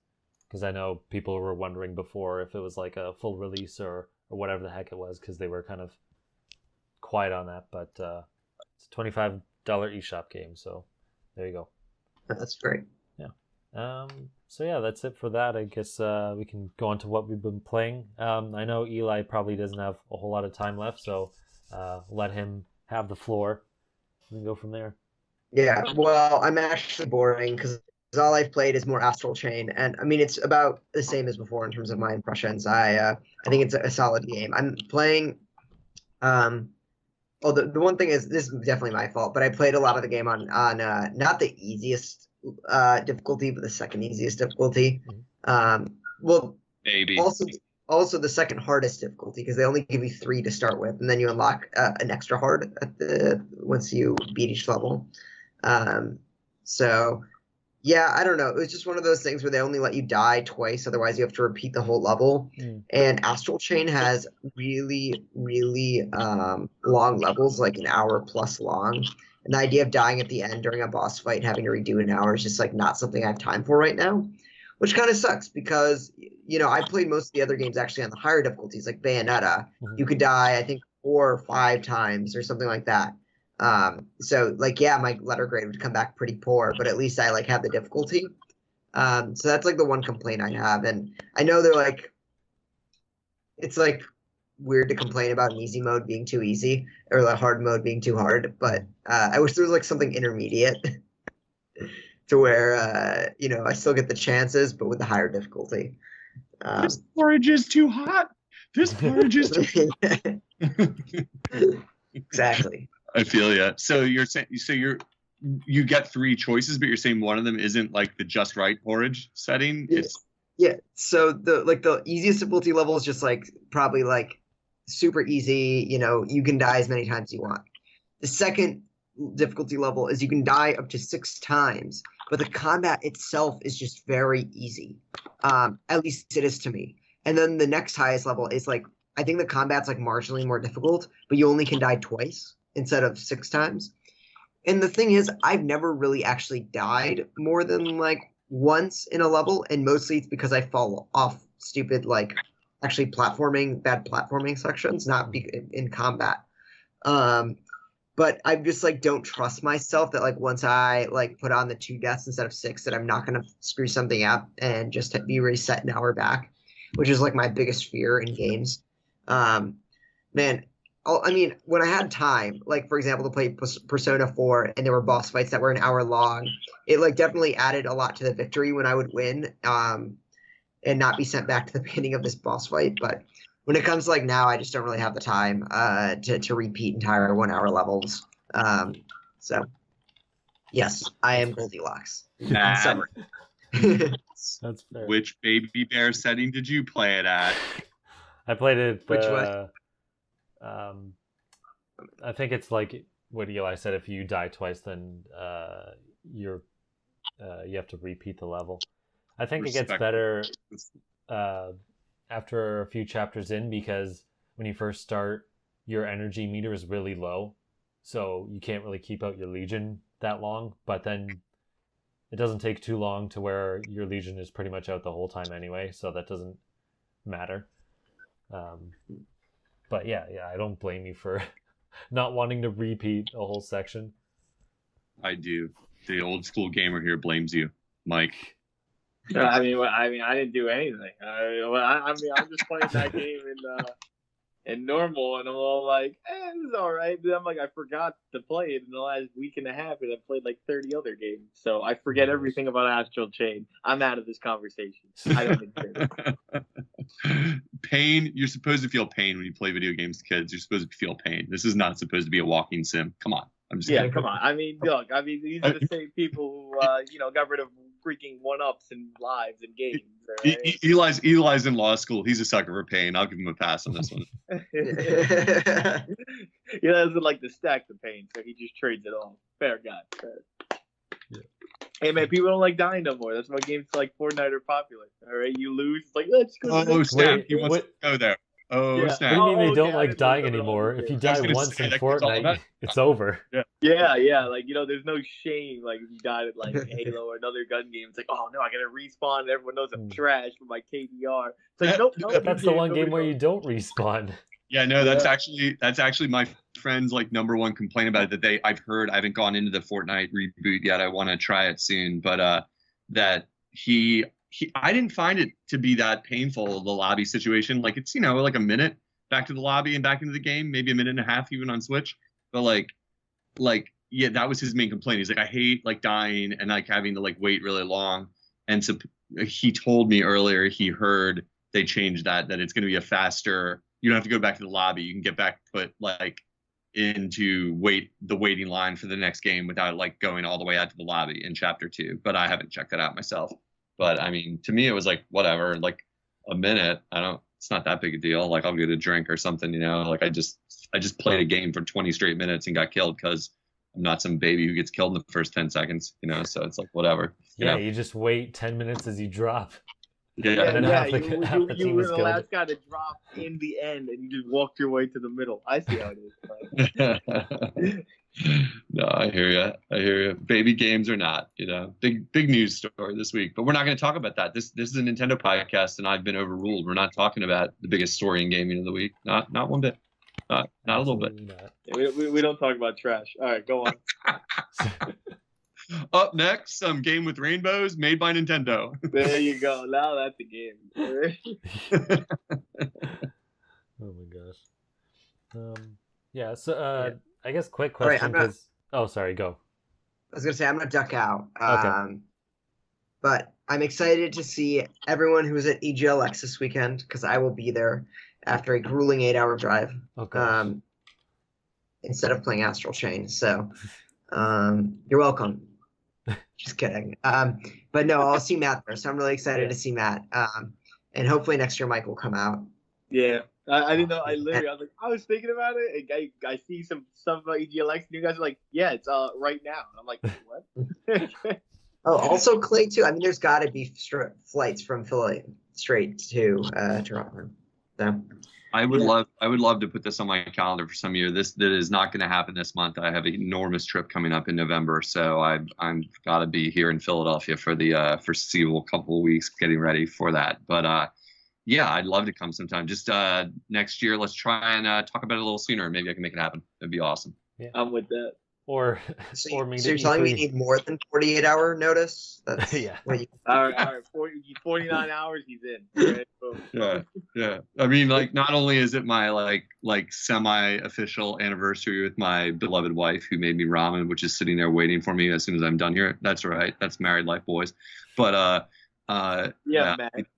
because I know people were wondering before if it was like a full release or whatever the heck it was, because they were kind of quiet on that. But it's a $25 eShop game, so there you go. That's great. Yeah. So yeah, that's it for that. I guess we can go on to what we've been playing. I know Eli probably doesn't have a whole lot of time left, so let him have the floor and go from there. Yeah, well, I'm actually boring because all I've played is more Astral Chain, and I mean, it's about the same as before in terms of my impressions. I think it's a solid game. I'm playing. The one thing is, this is definitely my fault, but I played a lot of the game on not the easiest difficulty, but the second easiest difficulty. Well, maybe also the second hardest difficulty, because they only give you 3 to start with, and then you unlock an extra hard once you beat each level. So yeah, I don't know. It was just one of those things where they only let you die twice, otherwise you have to repeat the whole level. And Astral Chain has really, really long levels, like an hour plus long. And the idea of dying at the end during a boss fight and having to redo an hour is just like not something I have time for right now, which kind of sucks because, I played most of the other games actually on the higher difficulties, like Bayonetta. You could die, I think, 4 or 5 times or something like that. So like, yeah, my letter grade would come back pretty poor, but at least I like have the difficulty. So that's like the one complaint I have. And I know they're like, it's like weird to complain about an easy mode being too easy or the hard mode being too hard, but I wish there was like something intermediate to where I still get the chances, but with the higher difficulty. This porridge is too hot. This porridge is too Exactly. I feel ya. So you're saying you get 3 choices, but you're saying one of them isn't like the just right porridge setting. Yeah. So the easiest difficulty level is just like probably like super easy. You can die as many times as you want. The second difficulty level is you can die up to 6 times, but the combat itself is just very easy. At least it is to me. And then the next highest level is like, I think the combat's like marginally more difficult, but you only can die twice instead of 6 times. And the thing is, I've never really actually died more than like once in a level, and mostly it's because I fall off stupid like actually bad platforming sections, not in combat. But I just like don't trust myself that like once I like put on the 2 deaths instead of 6 that I'm not gonna screw something up and just be reset an hour back, which is like my biggest fear in games. Man, I mean, when I had time, like for example, to play Persona 4 and there were boss fights that were an hour long, it like definitely added a lot to the victory when I would win, and not be sent back to the beginning of this boss fight. But when it comes to like now, I just don't really have the time to repeat entire 1 hour levels. So yes, I am Goldilocks. In summary. That's fair. Which baby bear setting did you play it at? I played it. Which one? I think it's like what Eli said. If you die twice, then you have to repeat the level. I think it gets better after a few chapters in, because when you first start, your energy meter is really low, so you can't really keep out your Legion that long. But then it doesn't take too long to where your Legion is pretty much out the whole time anyway, so that doesn't matter. But yeah, I don't blame you for not wanting to repeat a whole section. I do. The old school gamer here blames you, Mike. I mean, I didn't do anything. I'm just playing that game in normal, and I'm all like, this is all right. But I'm like, I forgot to play it in the last week and a half, and I played like 30 other games, so I forget everything about Astral Chain. I'm out of this conversation. I don't think Pain. You're supposed to feel pain when you play video games, kids. You're supposed to feel pain. This is not supposed to be a walking sim. Come on. I'm just kidding. Come on. I mean, look. I mean, these are the same people who got rid of freaking 1-ups in lives and games. Right? Eli's in law school. He's a sucker for pain. I'll give him a pass on this one. He doesn't like to stack the pain, so he just trades it all. Fair guy. Fair. Yeah. Hey man, people don't like dying no more. That's why games like Fortnite are popular. All right, you lose, it's like let's go. Oh snap! He wants to go there. Oh What snap! do you mean they don't okay, like dying anymore? If you die once in Fortnite, it's over. Yeah. Like there's no shame. Like if you died at like Halo or another gun game, it's like, oh no, I gotta respawn. And everyone knows I'm trash for my KDR. It's like nope. That's the one game where you don't respawn. Yeah, no, that's actually my friend's like number one complaint about it. That I've heard. I haven't gone into the Fortnite reboot yet. I want to try it soon, but that I didn't find it to be that painful, the lobby situation. Like it's like a minute back to the lobby and back into the game, maybe a minute and a half even on Switch. But like yeah, that was his main complaint. He's like, I hate like dying and like having to like wait really long. And so he told me earlier he heard they changed that it's going to be a faster. You don't have to go back to the lobby. You can get back put like into the waiting line for the next game without like going all the way out to the lobby in Chapter 2. But I haven't checked that out myself. But I mean, to me, it was like whatever, like a minute. It's not that big a deal. Like I'll get a drink or something, Like I just played a game for 20 straight minutes and got killed because I'm not some baby who gets killed in the first 10 seconds, So it's like whatever. You just wait 10 minutes as you drop. Yeah, and then half the you team were is the killed. last guy to drop in the end, and you just walked your way to the middle. I see how it is. No, I hear you. Baby games or not, big news story this week. But we're not going to talk about that. This is a Nintendo podcast, and I've been overruled. We're not talking about the biggest story in gaming of the week. Not one bit. Not a little bit. We don't talk about trash. All right, go on. Up next, some Game with Rainbows made by Nintendo. There you go. Now that's a game. Oh my gosh. Yeah. So I guess quick All right, question because sorry, go. I was gonna say I'm gonna duck out. Okay. But I'm excited to see everyone who's at EGLX this weekend because I will be there after a grueling 8-hour drive. Oh gosh. Instead of playing Astral Chain. So you're welcome. Just kidding. But no, I'll see Matt there. So I'm really excited to see Matt. And hopefully next year Mike will come out. Yeah. I didn't know. I was thinking about it. And I see some stuff about EGLX, and you guys are like, yeah, it's right now. And I'm like, what? Oh, also Clay too. I mean, there's got to be flights from Philly straight to Toronto. So I would love to put this on my calendar for some year. That is not going to happen this month. I have an enormous trip coming up in November, so I'm got to be here in Philadelphia for the foreseeable couple of weeks, getting ready for that. But yeah, I'd love to come sometime. Just next year, let's try and talk about it a little sooner. Maybe I can make it happen. That'd be awesome. Yeah. I'm with that. Or so you're telling me you need more than 48-hour notice? That's yeah. All right. 49 hours, he's in. Right, Yeah. I mean, like, not only is it my like semi-official anniversary with my beloved wife who made me ramen, which is sitting there waiting for me as soon as I'm done here. That's right. That's married life, boys. But Matt.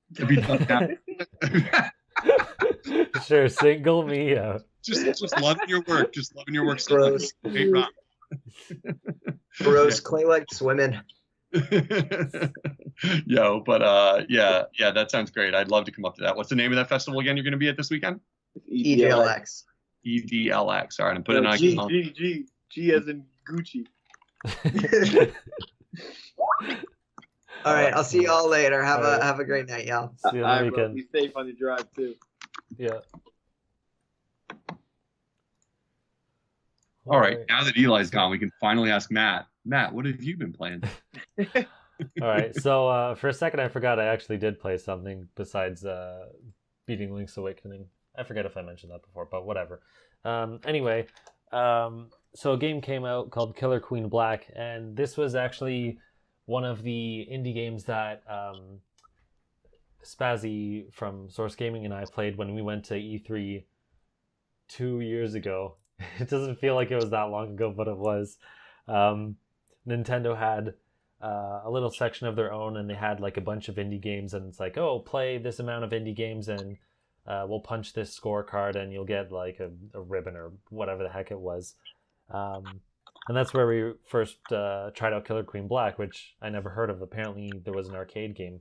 Sure, single me out. Just loving your work. Just loving your work. Gross. Gross. Clay likes women. Yo, but yeah, that sounds great. I'd love to come up to that. What's the name of that festival again you're going to be at this weekend? EDLX. EDLX. All right, I'm putting it on. G as in Gucci. All right, I'll see y'all later. Have a great night, y'all. See you on the weekend. Be safe on the drive too. Yeah. All right, now that Eli's gone, we can finally ask Matt. Matt, what have you been playing? All right, so for a second I forgot I actually did play something besides beating Link's Awakening. I forget if I mentioned that before, but whatever. Anyway, so a game came out called Killer Queen Black, and this was actually one of the indie games that Spazzy from Source Gaming and I played when we went to E3 2 years ago. It doesn't feel like it was that long ago, but it was. Nintendo had a little section of their own, and they had like a bunch of indie games, and it's like, oh, play this amount of indie games, and we'll punch this scorecard, and you'll get like a ribbon or whatever the heck it was. And that's where we first tried out Killer Queen Black, which I never heard of. Apparently, there was an arcade game.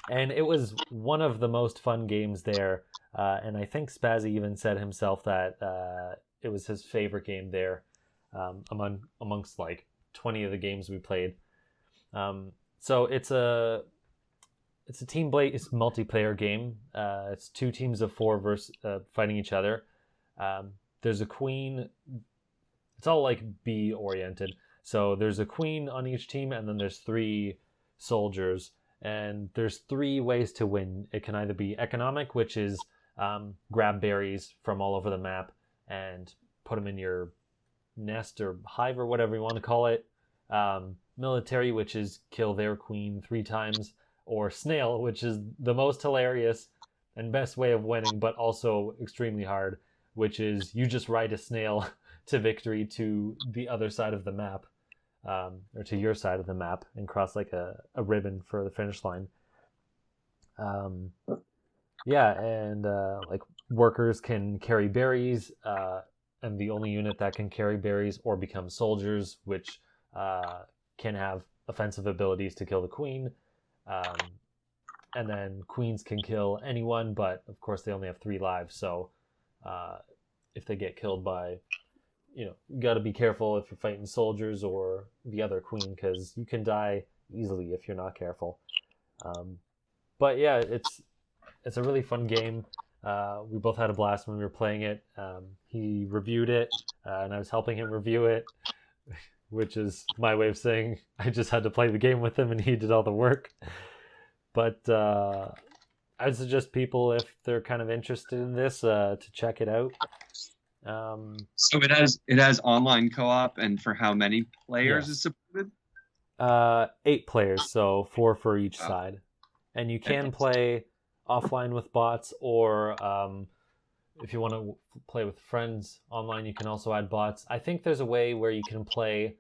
And it was one of the most fun games there. And I think Spazzy even said himself that it was his favorite game there amongst like 20 of the games we played. So it's a team-based multiplayer game. It's 2 teams of 4 fighting each other. There's a queen. It's all like B-oriented. So there's a queen on each team, and then there's 3 soldiers. And there's 3 ways to win. It can either be economic, which is grab berries from all over the map and put them in your nest or hive or whatever you want to call it. Military, which is kill their queen 3 times. Or snail, which is the most hilarious and best way of winning, but also extremely hard, which is you just ride a snail to victory to the other side of the map. Or to your side of the map and cross like a ribbon for the finish line. And like workers can carry berries, and the only unit that can carry berries or become soldiers, which can have offensive abilities to kill the queen. And then queens can kill anyone, but of course they only have 3 lives, so if they get killed by, you got to be careful if you're fighting soldiers or the other queen, because you can die easily if you're not careful. But yeah, it's a really fun game. We both had a blast when we were playing it. He reviewed it, and I was helping him review it, which is my way of saying I just had to play the game with him and he did all the work. But I'd suggest people, if they're kind of interested in this, to check it out. So it has online co-op, and for how many players is supported? 8 players, so 4 for each side. And you can play offline with bots, or if you want to play with friends online, you can also add bots. I think there's a way where you can play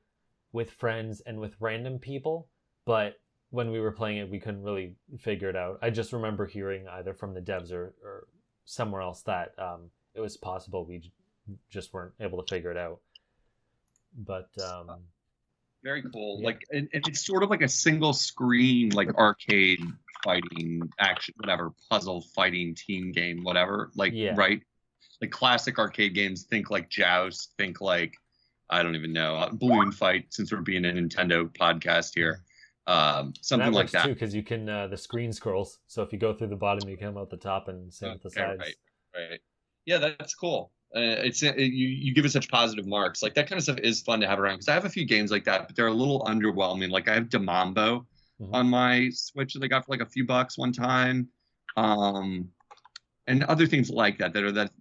with friends and with random people, but when we were playing it, we couldn't really figure it out. I just remember hearing either from the devs or somewhere else that it was possible. We just weren't able to figure it out. But very cool. Yeah. Like, and it's sort of like a single screen, like arcade fighting, action, whatever, puzzle fighting team game, whatever. Like, Yeah. right? Like classic arcade games. Think like Joust. Think like, I don't even know, Balloon Fight. Since we're being a Nintendo podcast here, something that like works that. too, because you can the screen scrolls. So if you go through the bottom, you come out the top, and same with the sides. Right. Yeah, that's cool. You give it such positive marks. Like that kind of stuff is fun to have around because I have a few games like that, but they're a little underwhelming. Like I have Demambo on my Switch that I got for like a few bucks one time, and other things like that are that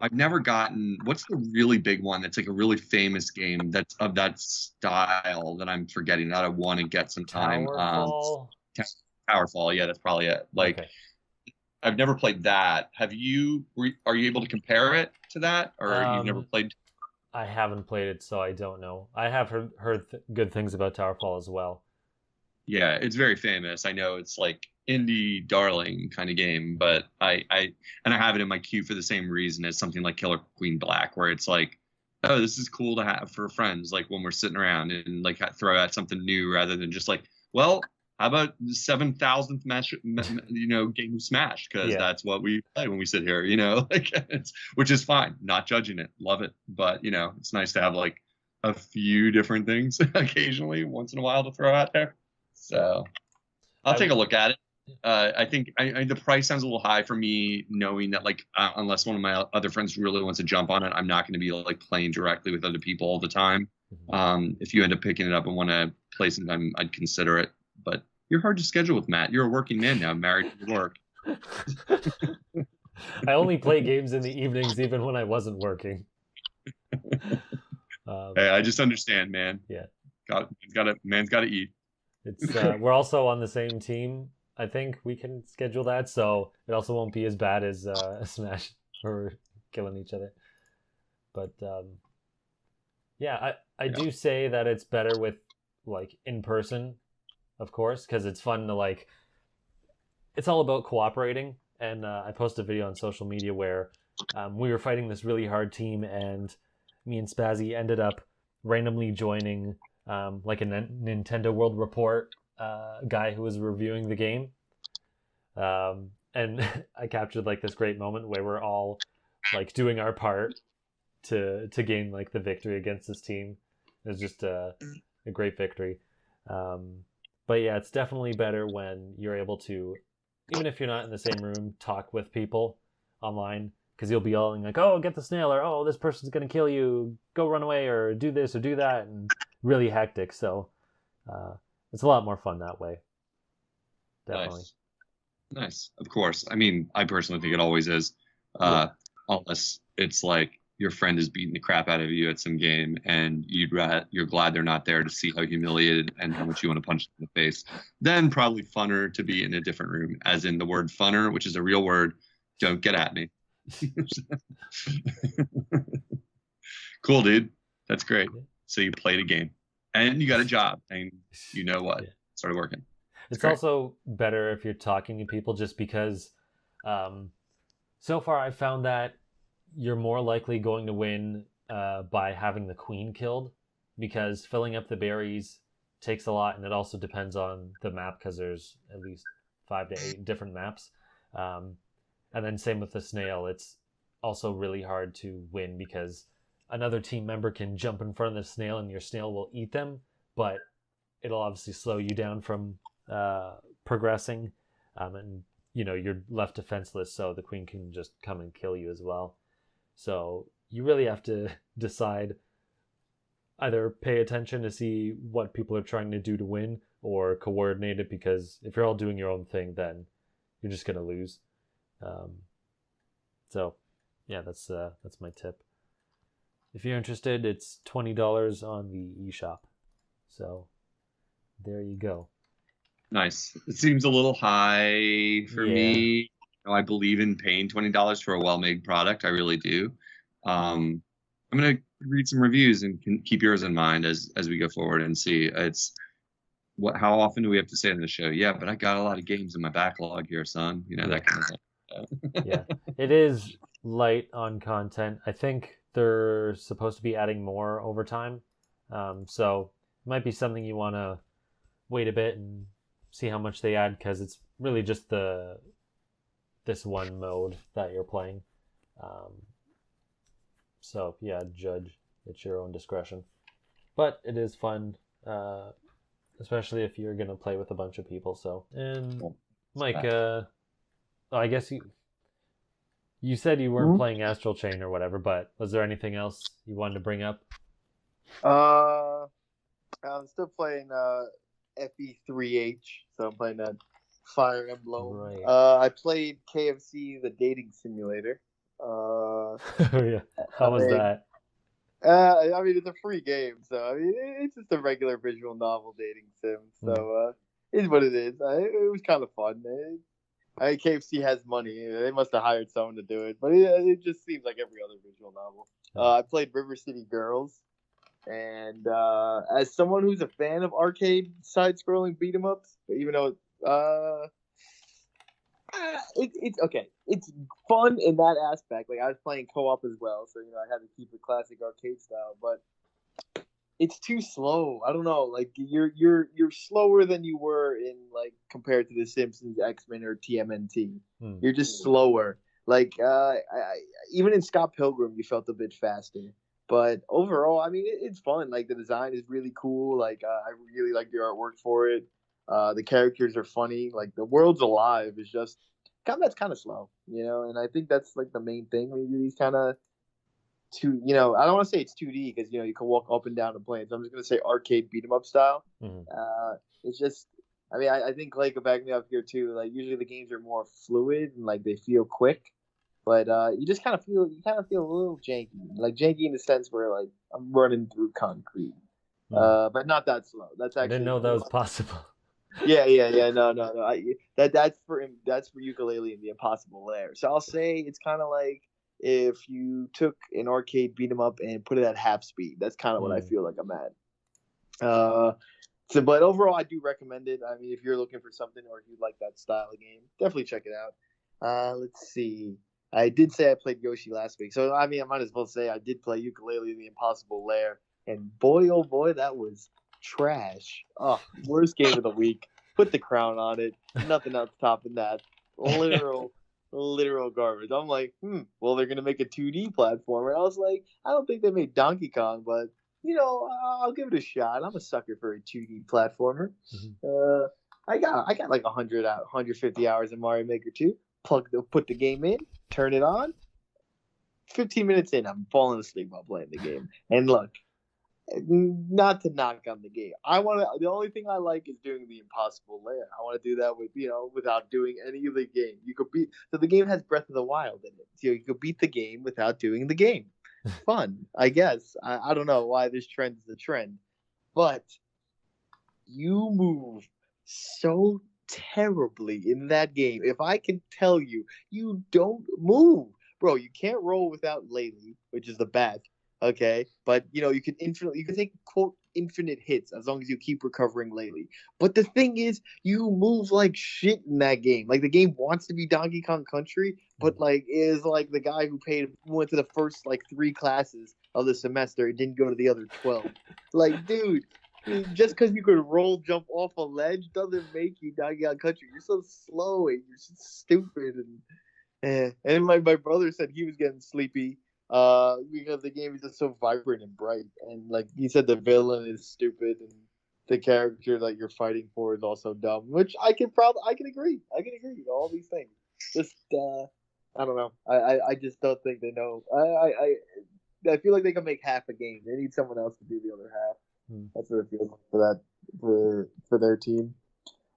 I've never gotten. What's the really big one that's like a really famous game that's of that style that I'm forgetting that I want to get sometime? Towerfall. Towerfall. Yeah, that's probably it. Like. Okay. I've never played that. Have you? Are you able to compare it to that, or you've never played? I haven't played it, so I don't know. I have heard good things about Towerfall as well. Yeah, it's very famous. I know it's like indie darling kind of game, but I have it in my queue for the same reason as something like Killer Queen Black, where it's like, oh, this is cool to have for friends, like when we're sitting around and like throw out something new rather than just like, well. How about the 7,000th match, game of Smash? Because that's what we play when we sit here, like which is fine. Not judging it, love it, but it's nice to have like a few different things occasionally, once in a while, to throw out there. So I'll take a look at it. I think the price sounds a little high for me, knowing that like unless one of my other friends really wants to jump on it, I'm not going to be like playing directly with other people all the time. If you end up picking it up and want to play sometime, I'd consider it. But you're hard to schedule with, Matt. You're a working man now, married to work. I only play games in the evenings, even when I wasn't working. Hey, I just understand, man. Yeah, man's got to eat. It's we're also on the same team. I think we can schedule that, so it also won't be as bad as Smash or killing each other. But yeah, I do say that it's better with like in person. Of course, because it's fun to like. It's all about cooperating, and I posted a video on social media where we were fighting this really hard team, and me and Spazzy ended up randomly joining like a Nintendo World Report guy who was reviewing the game, and I captured like this great moment where we're all like doing our part to gain like the victory against this team. It was just a great victory. But yeah, it's definitely better when you're able to, even if you're not in the same room, talk with people online, because you'll be yelling like, oh, get the snail, or oh, this person's going to kill you, go run away, or do this or do that, and really hectic. So it's a lot more fun that way. Definitely. Nice. Of course. I mean, I personally think it always is, unless it's like, your friend is beating the crap out of you at some game and you're glad they're not there to see how humiliated and how much you want to punch them in the face. Then probably funner to be in a different room, as in the word funner, which is a real word. Don't get at me. Cool, dude. That's great. So you played a game and you got a job and you know what? Started working. It's also better if you're talking to people, just because so far I've found that you're more likely going to win by having the queen killed, because filling up the berries takes a lot, and it also depends on the map, because there's at least 5 to 8 different maps. And then same with the snail. It's also really hard to win because another team member can jump in front of the snail and your snail will eat them, but it'll obviously slow you down from progressing. And you're left defenseless, so the queen can just come and kill you as well. So you really have to decide, either pay attention to see what people are trying to do to win, or coordinate it, because if you're all doing your own thing, then you're just going to lose. So yeah, that's my tip. If you're interested, it's $20 on the eShop. So there you go. Nice. It seems a little high for me. I believe in paying $20 for a well-made product. I really do. I'm gonna read some reviews and keep yours in mind as we go forward and see. How often do we have to say on the show? Yeah, but I got a lot of games in my backlog here, son. That kind of thing. Yeah, it is light on content. I think they're supposed to be adding more over time, so it might be something you want to wait a bit and see how much they add, because it's really just this one mode that you're playing. So yeah, judge at your own discretion. But it is fun, especially if you're gonna play with a bunch of people. So, and Mike, I guess you said you weren't playing Astral Chain or whatever, but was there anything else you wanted to bring up? I'm still playing FE3H, so I'm playing that Fire Emblem. Right. I played KFC, the dating simulator. Yeah. How was that? I mean, it's a free game, so I mean, it's just a regular visual novel dating sim. So it's what it is. It was kind of fun. KFC has money. They must have hired someone to do it, but it just seems like every other visual novel. I played River City Girls, and as someone who's a fan of arcade side-scrolling beat 'em ups, even though it's okay. It's fun in that aspect. Like, I was playing co-op as well, so I had to keep it classic arcade style. But it's too slow. I don't know. Like, you're slower than you were in, like, compared to The Simpsons, X-Men, or TMNT. You're just slower. Like, even in Scott Pilgrim, you felt a bit faster. But overall, I mean, it's fun. Like, the design is really cool. Like, I really like the artwork for it. The characters are funny. Like, the world's alive. It's just combat's kind of slow, and I think that's like the main thing when you do these kind of I don't want to say it's 2D because you can walk up and down the planes. I'm just gonna say arcade beat 'em up style. It's just, I mean, I think like back me up here too. Like, usually the games are more fluid and like they feel quick, but you just kind of feel a little janky, like janky in the sense where like I'm running through concrete, but not that slow. That's actually, I didn't know that was possible. Yeah. No. That's for Yooka Laylee in the Impossible Lair. So I'll say it's kind of like if you took an arcade beat 'em up and put it at half speed. That's kind of what I feel like I'm at. But overall, I do recommend it. I mean, if you're looking for something or you like that style of game, definitely check it out. Let's see. I did say I played Yoshi last week, so I mean, I might as well say I did play Yooka Laylee in the Impossible Lair, and boy, oh boy, that was trash. Oh, worst game of the week. Put the crown on it. Nothing else topping that. Literal garbage. I'm like, well, they're gonna make a 2D platformer. I was like, I don't think they made Donkey Kong, but I'll give it a shot. I'm a sucker for a 2D platformer. I got like 150 hours in Mario Maker 2. Put the game in, turn it on. 15 minutes in, I'm falling asleep while playing the game. And look, not to knock on the game. The only thing I like is doing the Impossible Lair. I want to do that with without doing any of the game. So the game has Breath of the Wild in it. So you could beat the game without doing the game. Fun, I guess. I don't know why this trend is a trend, but you move so terribly in that game. If I can tell you, you don't move, bro. You can't roll without Laylee, which is the bat. Okay, but you can take quote infinite hits as long as you keep recovering Laylee. But the thing is, you move like shit in that game. Like, the game wants to be Donkey Kong Country, but like is like the guy who went to the first like 3 classes of the semester and didn't go to the other 12. Like, dude, just because you could roll jump off a ledge doesn't make you Donkey Kong Country. You're so slow and you're so stupid. And my brother said he was getting sleepy. Because the game is just so vibrant and bright, and like he said, the villain is stupid, and the character that you're fighting for is also dumb. Which I can agree. I can agree with all these things. Just I don't know. I just don't think they know. I feel like they can make half a game. They need someone else to do the other half. That's what it feels like for their team.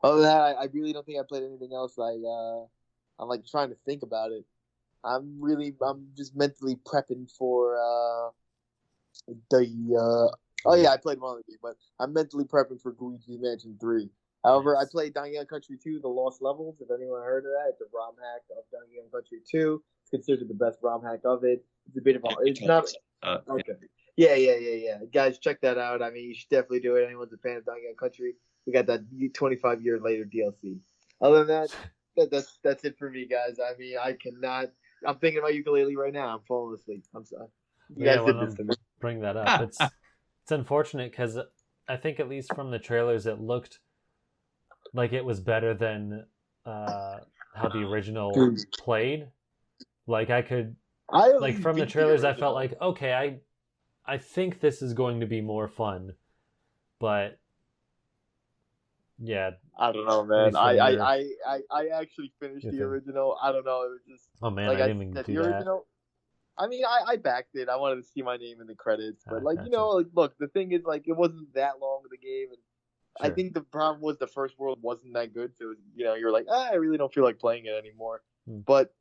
Other than that, I really don't think I played anything else. I'm like trying to think about it. I'm just mentally prepping for I played one other game, but I'm mentally prepping for Luigi's Mansion 3. However, I Nice. played Donkey Kong Country 2, The Lost Levels. If anyone heard of that, it's a ROM hack of Donkey Kong Country 2. It's considered the best ROM hack of it. It's a bit of a. It's not. Okay. Yeah. Guys, check that out. I mean, you should definitely do it. Anyone's a fan of Donkey Kong Country, we got that 25 year later DLC. Other than that, that's it for me, guys. I mean, I cannot. I'm thinking about Yooka Laylee right now. I'm falling asleep. I'm sorry. You Yeah, guys when did this to me. bring that up, it's unfortunate because I think at least from the trailers it looked like it was better than how the original played. Like I could, like from the trailers, I felt like okay, I think this is going to be more fun, but yeah. I don't know, man. I actually finished the original. I don't know. It was just. Oh man, like I didn't even do the that. original. I mean, I backed it. I wanted to see my name in the credits, but like Gotcha. you know, like look, the thing is, like it wasn't that long of the game, and Sure. I think the problem was the first world wasn't that good, so you know, you're like, I really don't feel like playing it anymore. But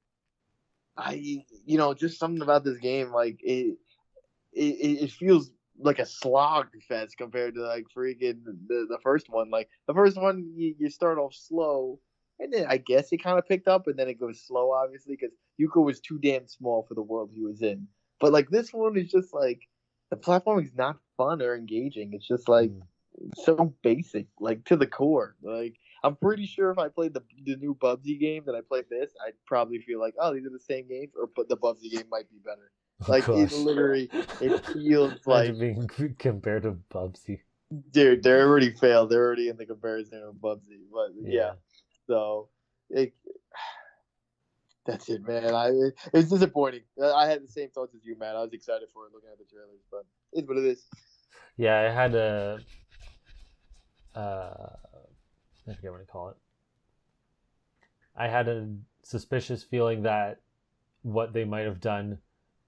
just something about this game, like it feels like a slog fest compared to like freaking the first one. Like the first one, you start off slow, and then I guess it kind of picked up, and then it goes slow, obviously, because Yooka was too damn small for the world he was in. But like this one is just like the platforming is not fun or engaging. It's just like so basic, like to the core. Like I'm pretty sure if I played the new Bubsy game that I played this, I'd probably feel like, oh, these are the same games, but the Bubsy game might be better. Like it literally, it feels like being compared to Bubsy. Dude, they already failed. They're already in the comparison of Bubsy. But yeah. So that's it, man. It's disappointing. I had the same thoughts as you, man. I was excited for it looking at the trailers, but it's what it is. Yeah, I had a I forget what to call it. I had a suspicious feeling that what they might have done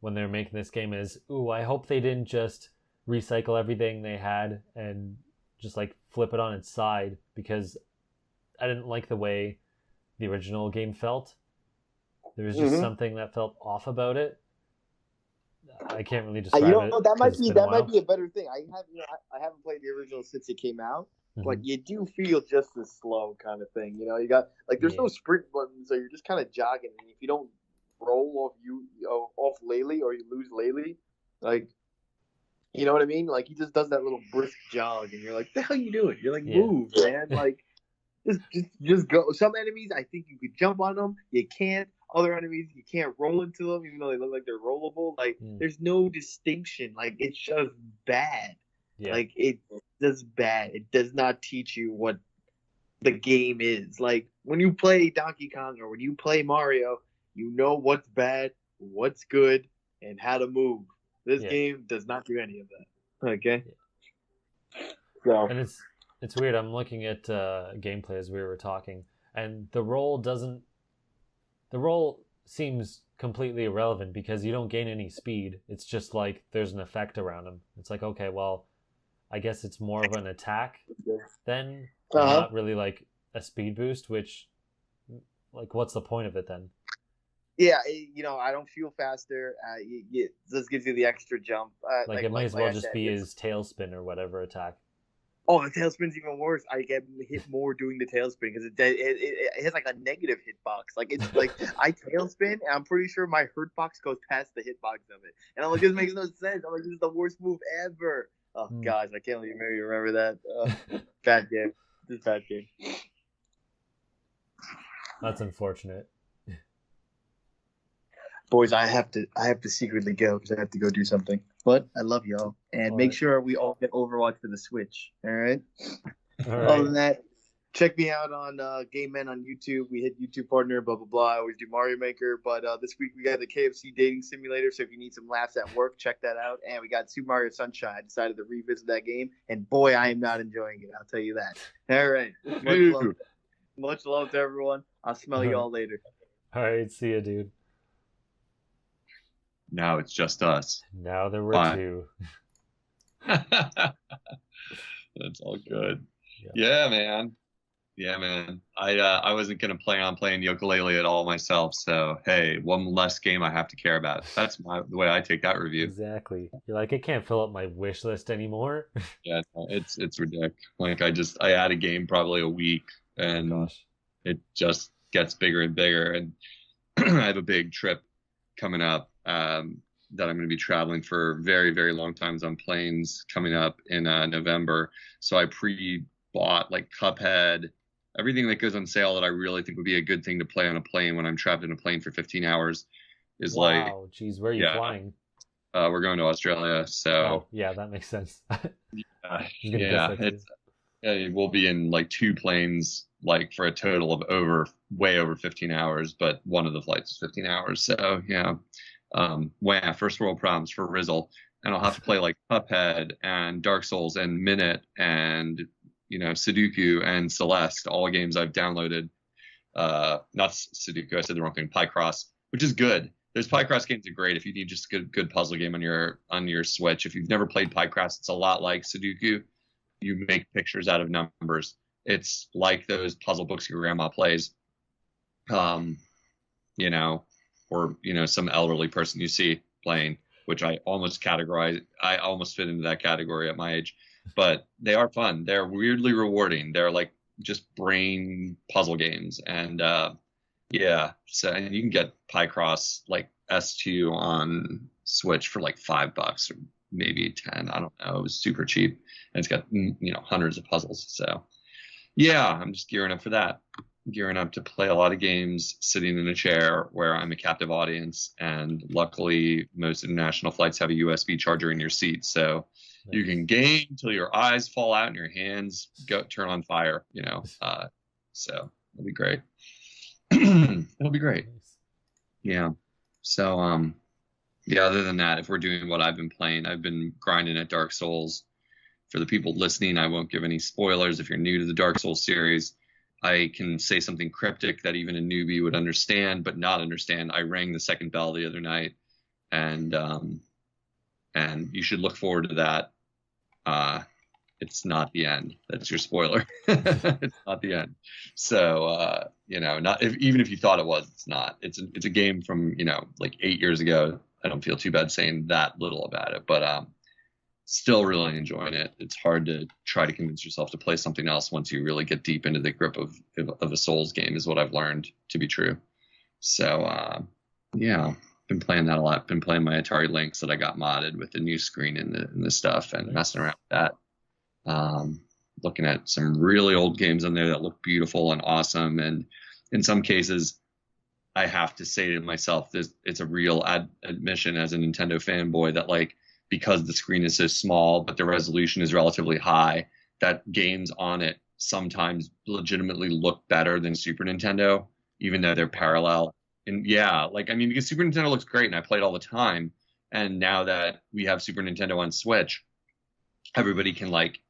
when they were making this game is, I hope they didn't just recycle everything they had and just like flip it on its side, because I didn't like the way the original game felt. There was just something that felt off about it. I can't really describe it. That might be a better thing. I haven't played the original since it came out, but you do feel just as slow kind of thing. You know, you got like there's no sprint button, so you're just kind of jogging. And if you don't roll off Laylee or you lose Laylee, like, you know what I mean? Like he just does that little brisk jog, and you're like, "The hell you doing?" You're like, "Move, man!" Like, just go. Some enemies, I think you could jump on them. You can't. Other enemies, you can't roll into them, even though they look like they're rollable. Like, there's no distinction. Like, it's just bad. Yeah. Like, it's just bad. It does not teach you what the game is. Like, when you play Donkey Kong or when you play Mario, you know what's bad, what's good, and how to move. This game does not do any of that. Okay? Yeah. So. And it's weird. I'm looking at gameplay as we were talking, and the roll seems completely irrelevant because you don't gain any speed. It's just like there's an effect around him. It's like, okay, well, I guess it's more of an attack then, not really like a speed boost, which, like, what's the point of it then? Yeah, I don't feel faster. This gives you the extra jump. It might as well just be his tailspin or whatever attack. Oh, the tailspin's even worse. I get hit more doing the tailspin because it has like a negative hitbox. Like it's like I tailspin, and I'm pretty sure my hurt box goes past the hitbox of it. And I'm like, this makes no sense. I'm like, this is the worst move ever. Oh gosh, I can't even maybe remember that. Bad game. This bad game. That's unfortunate. Boys, I have to secretly go because I have to go do something. But I love y'all, and make sure we all get Overwatch for the Switch. All right. Other than that, check me out on Game Men on YouTube. We hit YouTube partner, blah blah blah. I always do Mario Maker, but this week we got the KFC dating simulator. So if you need some laughs at work, check that out. And we got Super Mario Sunshine. I decided to revisit that game, and boy, I am not enjoying it. I'll tell you that. All right. Much love to everyone. I'll smell you all later. All right. See ya, dude. Now it's just us. Now there were two. That's all good. Yeah, man. Yeah, man. I wasn't gonna plan on playing Yooka Laylee at all myself. So hey, one less game I have to care about. That's the way I take that review. Exactly. You're like, it can't fill up my wish list anymore. Yeah, no, it's ridiculous. Like I add a game probably a week, Oh and gosh. it just gets bigger and bigger. And I have a big trip coming up that I'm going to be traveling for very, very long times on planes coming up in November. So I pre-bought like Cuphead, everything that goes on sale that I really think would be a good thing to play on a plane when I'm trapped in a plane for 15 hours is like, Wow. Geez, where are you yeah, flying? we're going to Australia. Oh, So yeah, that makes sense. I uh, was gonna guess yeah, that too. we'll be in like 2 planes, like for a total of way over 15 hours, but one of the flights is 15 hours. So yeah, wow, first world problems for Rizzle, and I'll have to play like Cuphead and Dark Souls and Minute and Sudoku and Celeste, all games I've downloaded. Not Sudoku, I said the wrong thing. Picross, which is good. There's Picross games are great if you need just a good puzzle game on your Switch. If you've never played Picross, it's a lot like Sudoku. You make pictures out of numbers. It's like those puzzle books your grandma plays, um, or some elderly person you see playing, which I almost fit into that category at my age. But they are fun. They're weirdly rewarding. They're like just brain puzzle games, and yeah. So and you can get Picross like S2 on Switch for like $5 or maybe 10. I don't know. It was super cheap, and it's got hundreds of puzzles. So yeah, I'm just gearing up for that. Gearing up to play a lot of games sitting in a chair where I'm a captive audience, and luckily most international flights have a USB charger in your seat, so you can game till your eyes fall out and your hands turn on fire. So it'll be great. It'll be great. Yeah. So yeah, other than that, if we're doing what I've been playing, I've been grinding at Dark Souls. For the people listening, I won't give any spoilers. If you're new to the Dark Souls series, I can say something cryptic that even a newbie would understand, but not understand. I rang the second bell the other night, and you should look forward to that. It's not the end. That's your spoiler. It's not the end. So even if you thought it was, it's not. It's a game from like 8 years ago. I don't feel too bad saying that little about it, but still really enjoying it. It's hard to try to convince yourself to play something else once you really get deep into the grip of a Souls game, is what I've learned to be true. So yeah, been playing that a lot. Been playing my Atari Lynx that I got modded with the new screen and the stuff, and messing around with that. Looking at some really old games on there that look beautiful and awesome, and in some cases I have to say to myself, it's a real admission as a Nintendo fanboy that like, because the screen is so small but the resolution is relatively high, that games on it sometimes legitimately look better than Super Nintendo, even though they're parallel. And yeah, because Super Nintendo looks great and I play it all the time, and now that we have Super Nintendo on Switch, everybody can like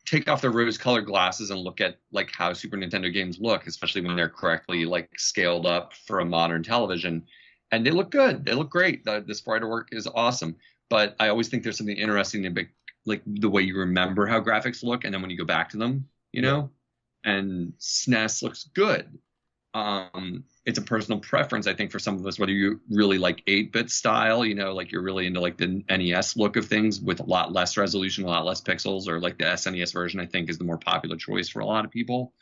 take off their rose-colored glasses and look at like how Super Nintendo games look, especially when they're correctly like scaled up for a modern television, and they look good. They look great. The sprite work is awesome. But I always think there's something interesting about like the way you remember how graphics look, and then when you go back to them, and SNES looks good. It's a personal preference, I think, for some of us, whether you really like 8-bit style, like you're really into like the NES look of things with a lot less resolution, a lot less pixels, or like the SNES version, I think, is the more popular choice for a lot of people,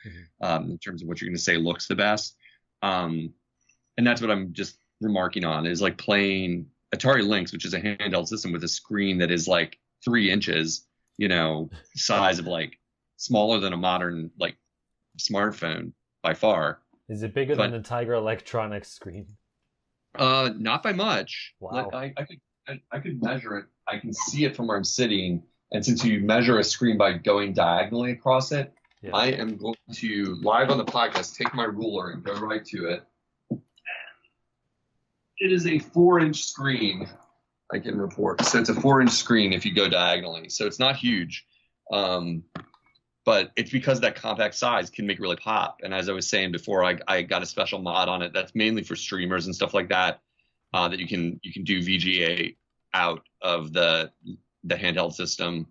in terms of what you're going to say looks the best. And that's what I'm just remarking on, is like playing Atari Lynx, which is a handheld system with a screen that is like 3 inches, size of like smaller than a modern like smartphone by far. Is it bigger than the Tiger Electronics screen? Not by much. Wow. I could measure it. I can see it from where I'm sitting. And since you measure a screen by going diagonally across it, yeah. I am going to, live on the podcast, take my ruler and go right to it. It is a 4-inch screen, I can report. So it's a 4-inch screen if you go diagonally. So it's not huge. But it's because that compact size can make it really pop. And as I was saying before, I got a special mod on it that's mainly for streamers and stuff like that, that you can do VGA out of the handheld system.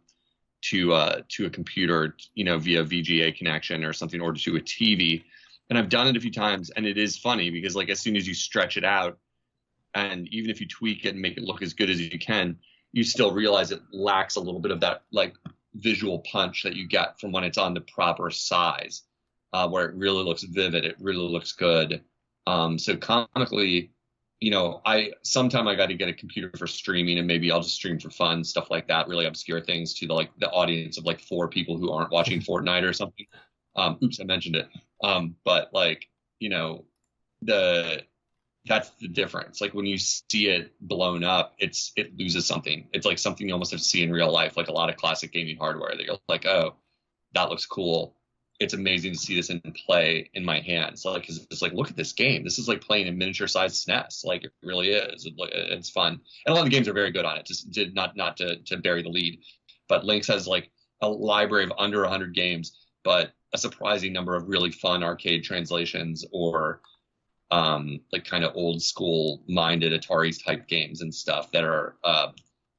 to a computer, via VGA connection or something, or to a TV. And I've done it a few times, and it is funny because like as soon as you stretch it out, and even if you tweak it and make it look as good as you can, you still realize it lacks a little bit of that like visual punch that you get from when it's on the proper size, where it really looks vivid, it really looks good. So comically, sometime I got to get a computer for streaming, and maybe I'll just stream for fun, stuff like that, really obscure things to the audience of like 4 people who aren't watching Fortnite or something. Oops, I mentioned it. But like, that's the difference. Like when you see it blown up, it loses something. It's like something you almost have to see in real life, like a lot of classic gaming hardware that you're like, oh, that looks cool. It's amazing to see this in play in my hands. Like, cause it's like, look at this game. This is like playing a miniature sized SNES. Like it really is. It's fun. And a lot of games are very good on it. Just did not to bury the lead, but Lynx has like a library of under 100 games, but a surprising number of really fun arcade translations or like kind of old school minded Atari type games and stuff that are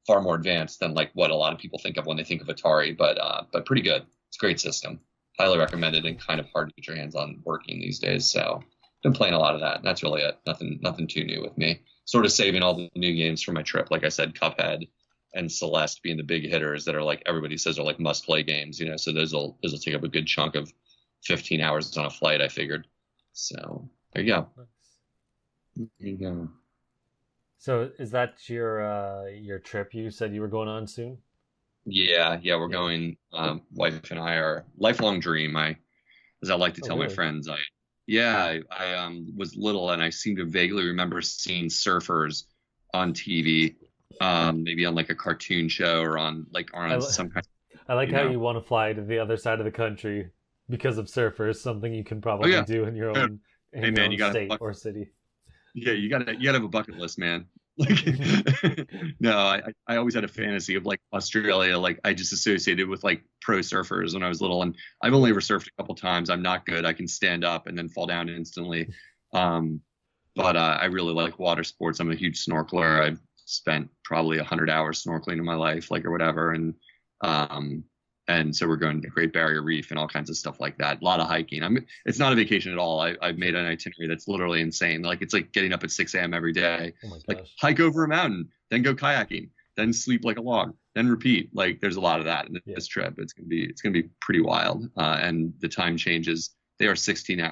far more advanced than like what a lot of people think of when they think of Atari, but pretty good. It's a great system. Highly recommended, and kind of hard to get your hands on working these days. So been playing a lot of that, and that's really it. Nothing too new with me. Sort of saving all the new games for my trip. Like I said, Cuphead and Celeste being the big hitters that are like everybody says are like must play games, so those will take up a good chunk of 15 hours on a flight, I figured. So there you go. There you go. So is that your trip you said you were going on soon? Yeah, we're going. Wife and I are lifelong dream. As I like to tell my friends, I was little and I seem to vaguely remember seeing surfers on TV, maybe on like a cartoon show or on some kind. I like how you want to fly to the other side of the country because of surfers. Something you can probably do in your own, state or city. Yeah, you gotta have a bucket list, man. Like, no, I always had a fantasy of like Australia. Like I just associated with like pro surfers when I was little, and I've only ever surfed a couple times. I'm not good. I can stand up and then fall down instantly. But I really like water sports. I'm a huge snorkeler. I've spent probably 100 hours snorkeling in my life, like or whatever, and so we're going to the Great Barrier Reef and all kinds of stuff like that. A lot of hiking. It's not a vacation at all. I've made an itinerary that's literally insane. Like it's like getting up at 6 a.m. every day, like hike over a mountain, then go kayaking, then sleep like a log, then repeat. Like there's a lot of that in this trip. It's gonna be pretty wild. And the time changes. They are 15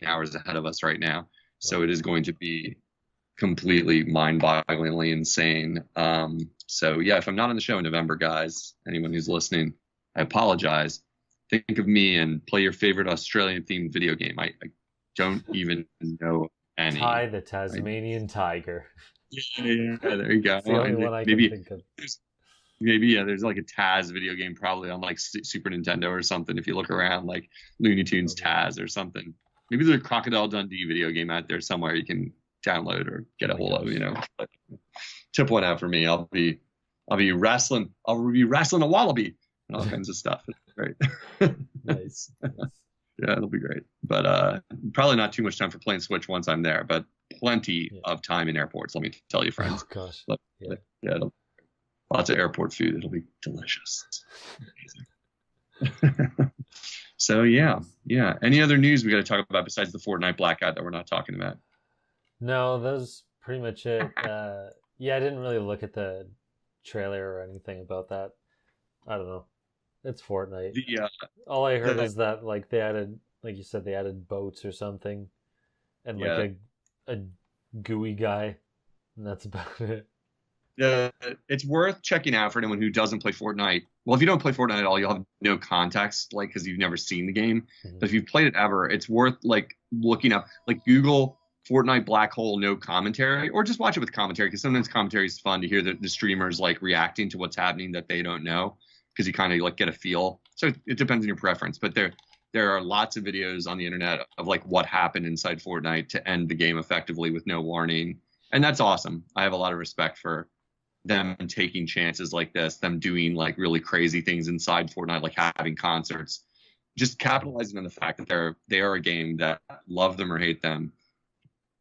hours ahead of us right now. So it is going to be completely mind-bogglingly insane. So yeah, if I'm not on the show in November, guys, anyone who's listening, I apologize. Think of me and play your favorite Australian-themed video game. I don't even know any. Ty the Tasmanian Tiger. Yeah, there you go. It's the only one I can think of. Maybe there's like a Taz video game probably on like Super Nintendo or something. If you look around, like Looney Tunes Taz or something. Maybe there's a Crocodile Dundee video game out there somewhere you can download or get a hold of. But tip one out for me. I'll be wrestling a wallaby and all kinds of stuff. It's great. Nice. Yeah, it'll be great. But probably not too much time for playing Switch once I'm there, but plenty of time in airports, let me tell you, friends. Oh gosh. Lots of airport food. It'll be delicious. So yeah. Any other news we got to talk about besides the Fortnite blackout that we're not talking about? No, that was pretty much it. I didn't really look at the trailer or anything about that. I don't know. It's Fortnite. All I heard is that like they added, like you said, they added boats or something, and like a gooey guy, and that's about it. It's worth checking out for anyone who doesn't play Fortnite. Well, if you don't play Fortnite at all, you'll have no context, like because you've never seen the game. Mm-hmm. But if you've played it ever, it's worth like looking up, like Google Fortnite black hole no commentary, or just watch it with commentary, because sometimes commentary is fun to hear the streamers like reacting to what's happening that they don't know, because you kind of like get a feel. So it depends on your preference, but there are lots of videos on the internet of like what happened inside Fortnite to end the game effectively with no warning, and that's awesome. I have a lot of respect for them taking chances like this, them doing like really crazy things inside Fortnite, like having concerts, just capitalizing on the fact that they are a game that, love them or hate them,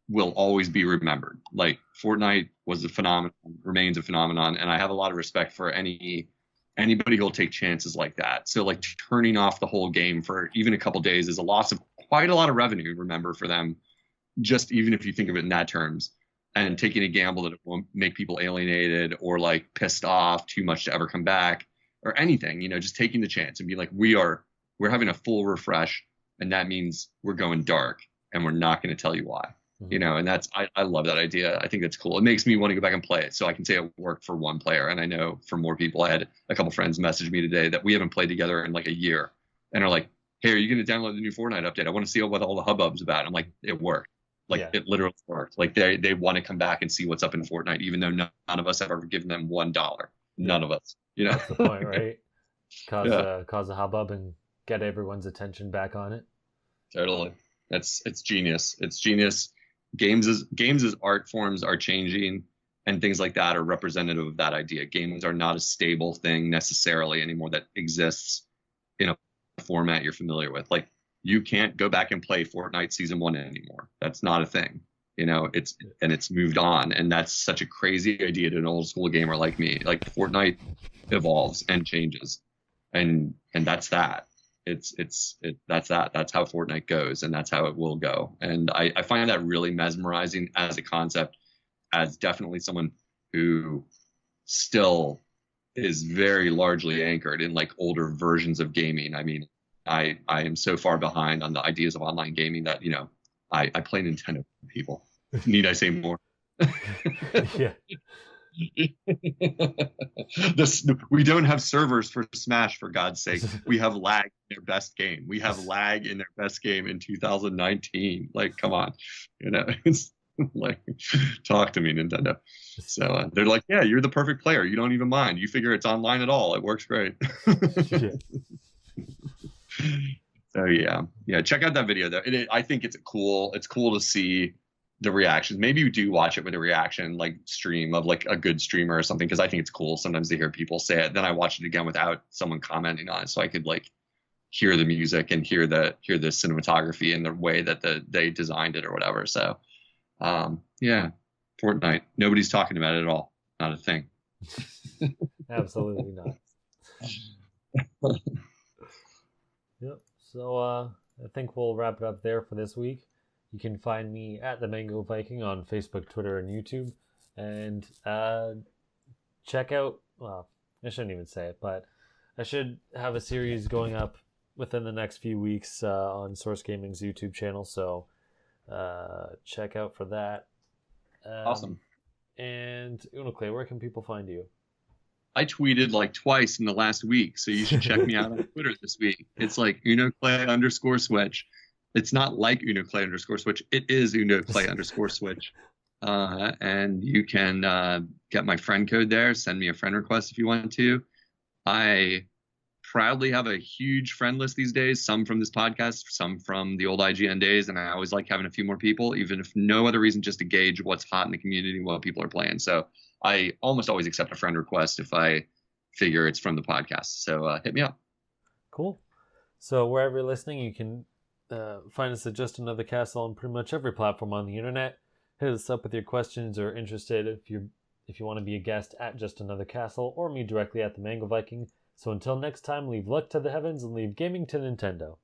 will always be remembered. Like Fortnite was a phenomenon, remains a phenomenon, and I have a lot of respect for any anybody will take chances like that. So like turning off the whole game for even a couple days is a loss of quite a lot of revenue, remember, for them, just even if you think of it in that terms, and taking a gamble that it won't make people alienated or like pissed off too much to ever come back or anything, just taking the chance and be like, we're having a full refresh, and that means we're going dark and we're not going to tell you why. And that's, I love that idea. I think that's cool. It makes me want to go back and play it. So I can say it worked for one player. And I know for more people, I had a couple friends message me today that we haven't played together in like a year and are like, hey, are you going to download the new Fortnite update? I want to see what all the hubbub's about. I'm like, it worked. Like It literally worked. Like they want to come back and see what's up in Fortnite, even though none of us have ever given them $1. None of us, That's the point, right? Cause a hubbub and get everyone's attention back on it. Totally. It's genius. It's genius. Games as art forms are changing, and things like that are representative of that idea. Games are not a stable thing necessarily anymore that exists in a format you're familiar with. Like, you can't go back and play Fortnite Season 1 anymore. That's not a thing. It's moved on, and that's such a crazy idea to an old school gamer like me. Like, Fortnite evolves and changes, and that's that. That's how Fortnite goes, and that's how it will go. And I find that really mesmerizing as a concept, as definitely someone who still is very largely anchored in like older versions of gaming. I mean, I am so far behind on the ideas of online gaming that I play Nintendo, people. Need I say more? Yeah. We don't have servers for Smash, for God's sake. We have lag in their best game. We have lag in their best game in 2019. Like, come on, it's like, talk to me, Nintendo. So they're like, yeah, you're the perfect player. You don't even mind. You figure it's online at all. It works great. Yeah. So yeah. Check out that video though. I think it's cool. It's cool to see the reactions. Maybe you do watch it with a reaction like stream of like a good streamer or something, because I think it's cool sometimes to hear people say it. Then I watch it again without someone commenting on it, so I could like hear the music and hear the cinematography and the way that they designed it or whatever. So Fortnite, nobody's talking about it at all. Not a thing. Absolutely not. Yep. So I think we'll wrap it up there for this week. You can find me at the Mango Viking on Facebook, Twitter, and YouTube. And check out, well, I shouldn't even say it, but I should have a series going up within the next few weeks on Source Gaming's YouTube channel. So check out for that. Awesome. And Unoclay, where can people find you? I tweeted like twice in the last week, so you should check me out on Twitter this week. It's like Unoclay_switch. It's not like Unoclay_switch. It is Unoclay_switch. And you can get my friend code there. Send me a friend request if you want to. I proudly have a huge friend list these days, some from this podcast, some from the old IGN days, and I always like having a few more people, even if no other reason, just to gauge what's hot in the community and what people are playing. So I almost always accept a friend request if I figure it's from the podcast. So hit me up. Cool. So wherever you're listening, you can find us at Just Another Castle on pretty much every platform on the internet. Hit us up with your questions or interested if you want to be a guest at Just Another Castle, or me directly at the Mango Viking. So until next time, leave luck to the heavens and leave gaming to Nintendo.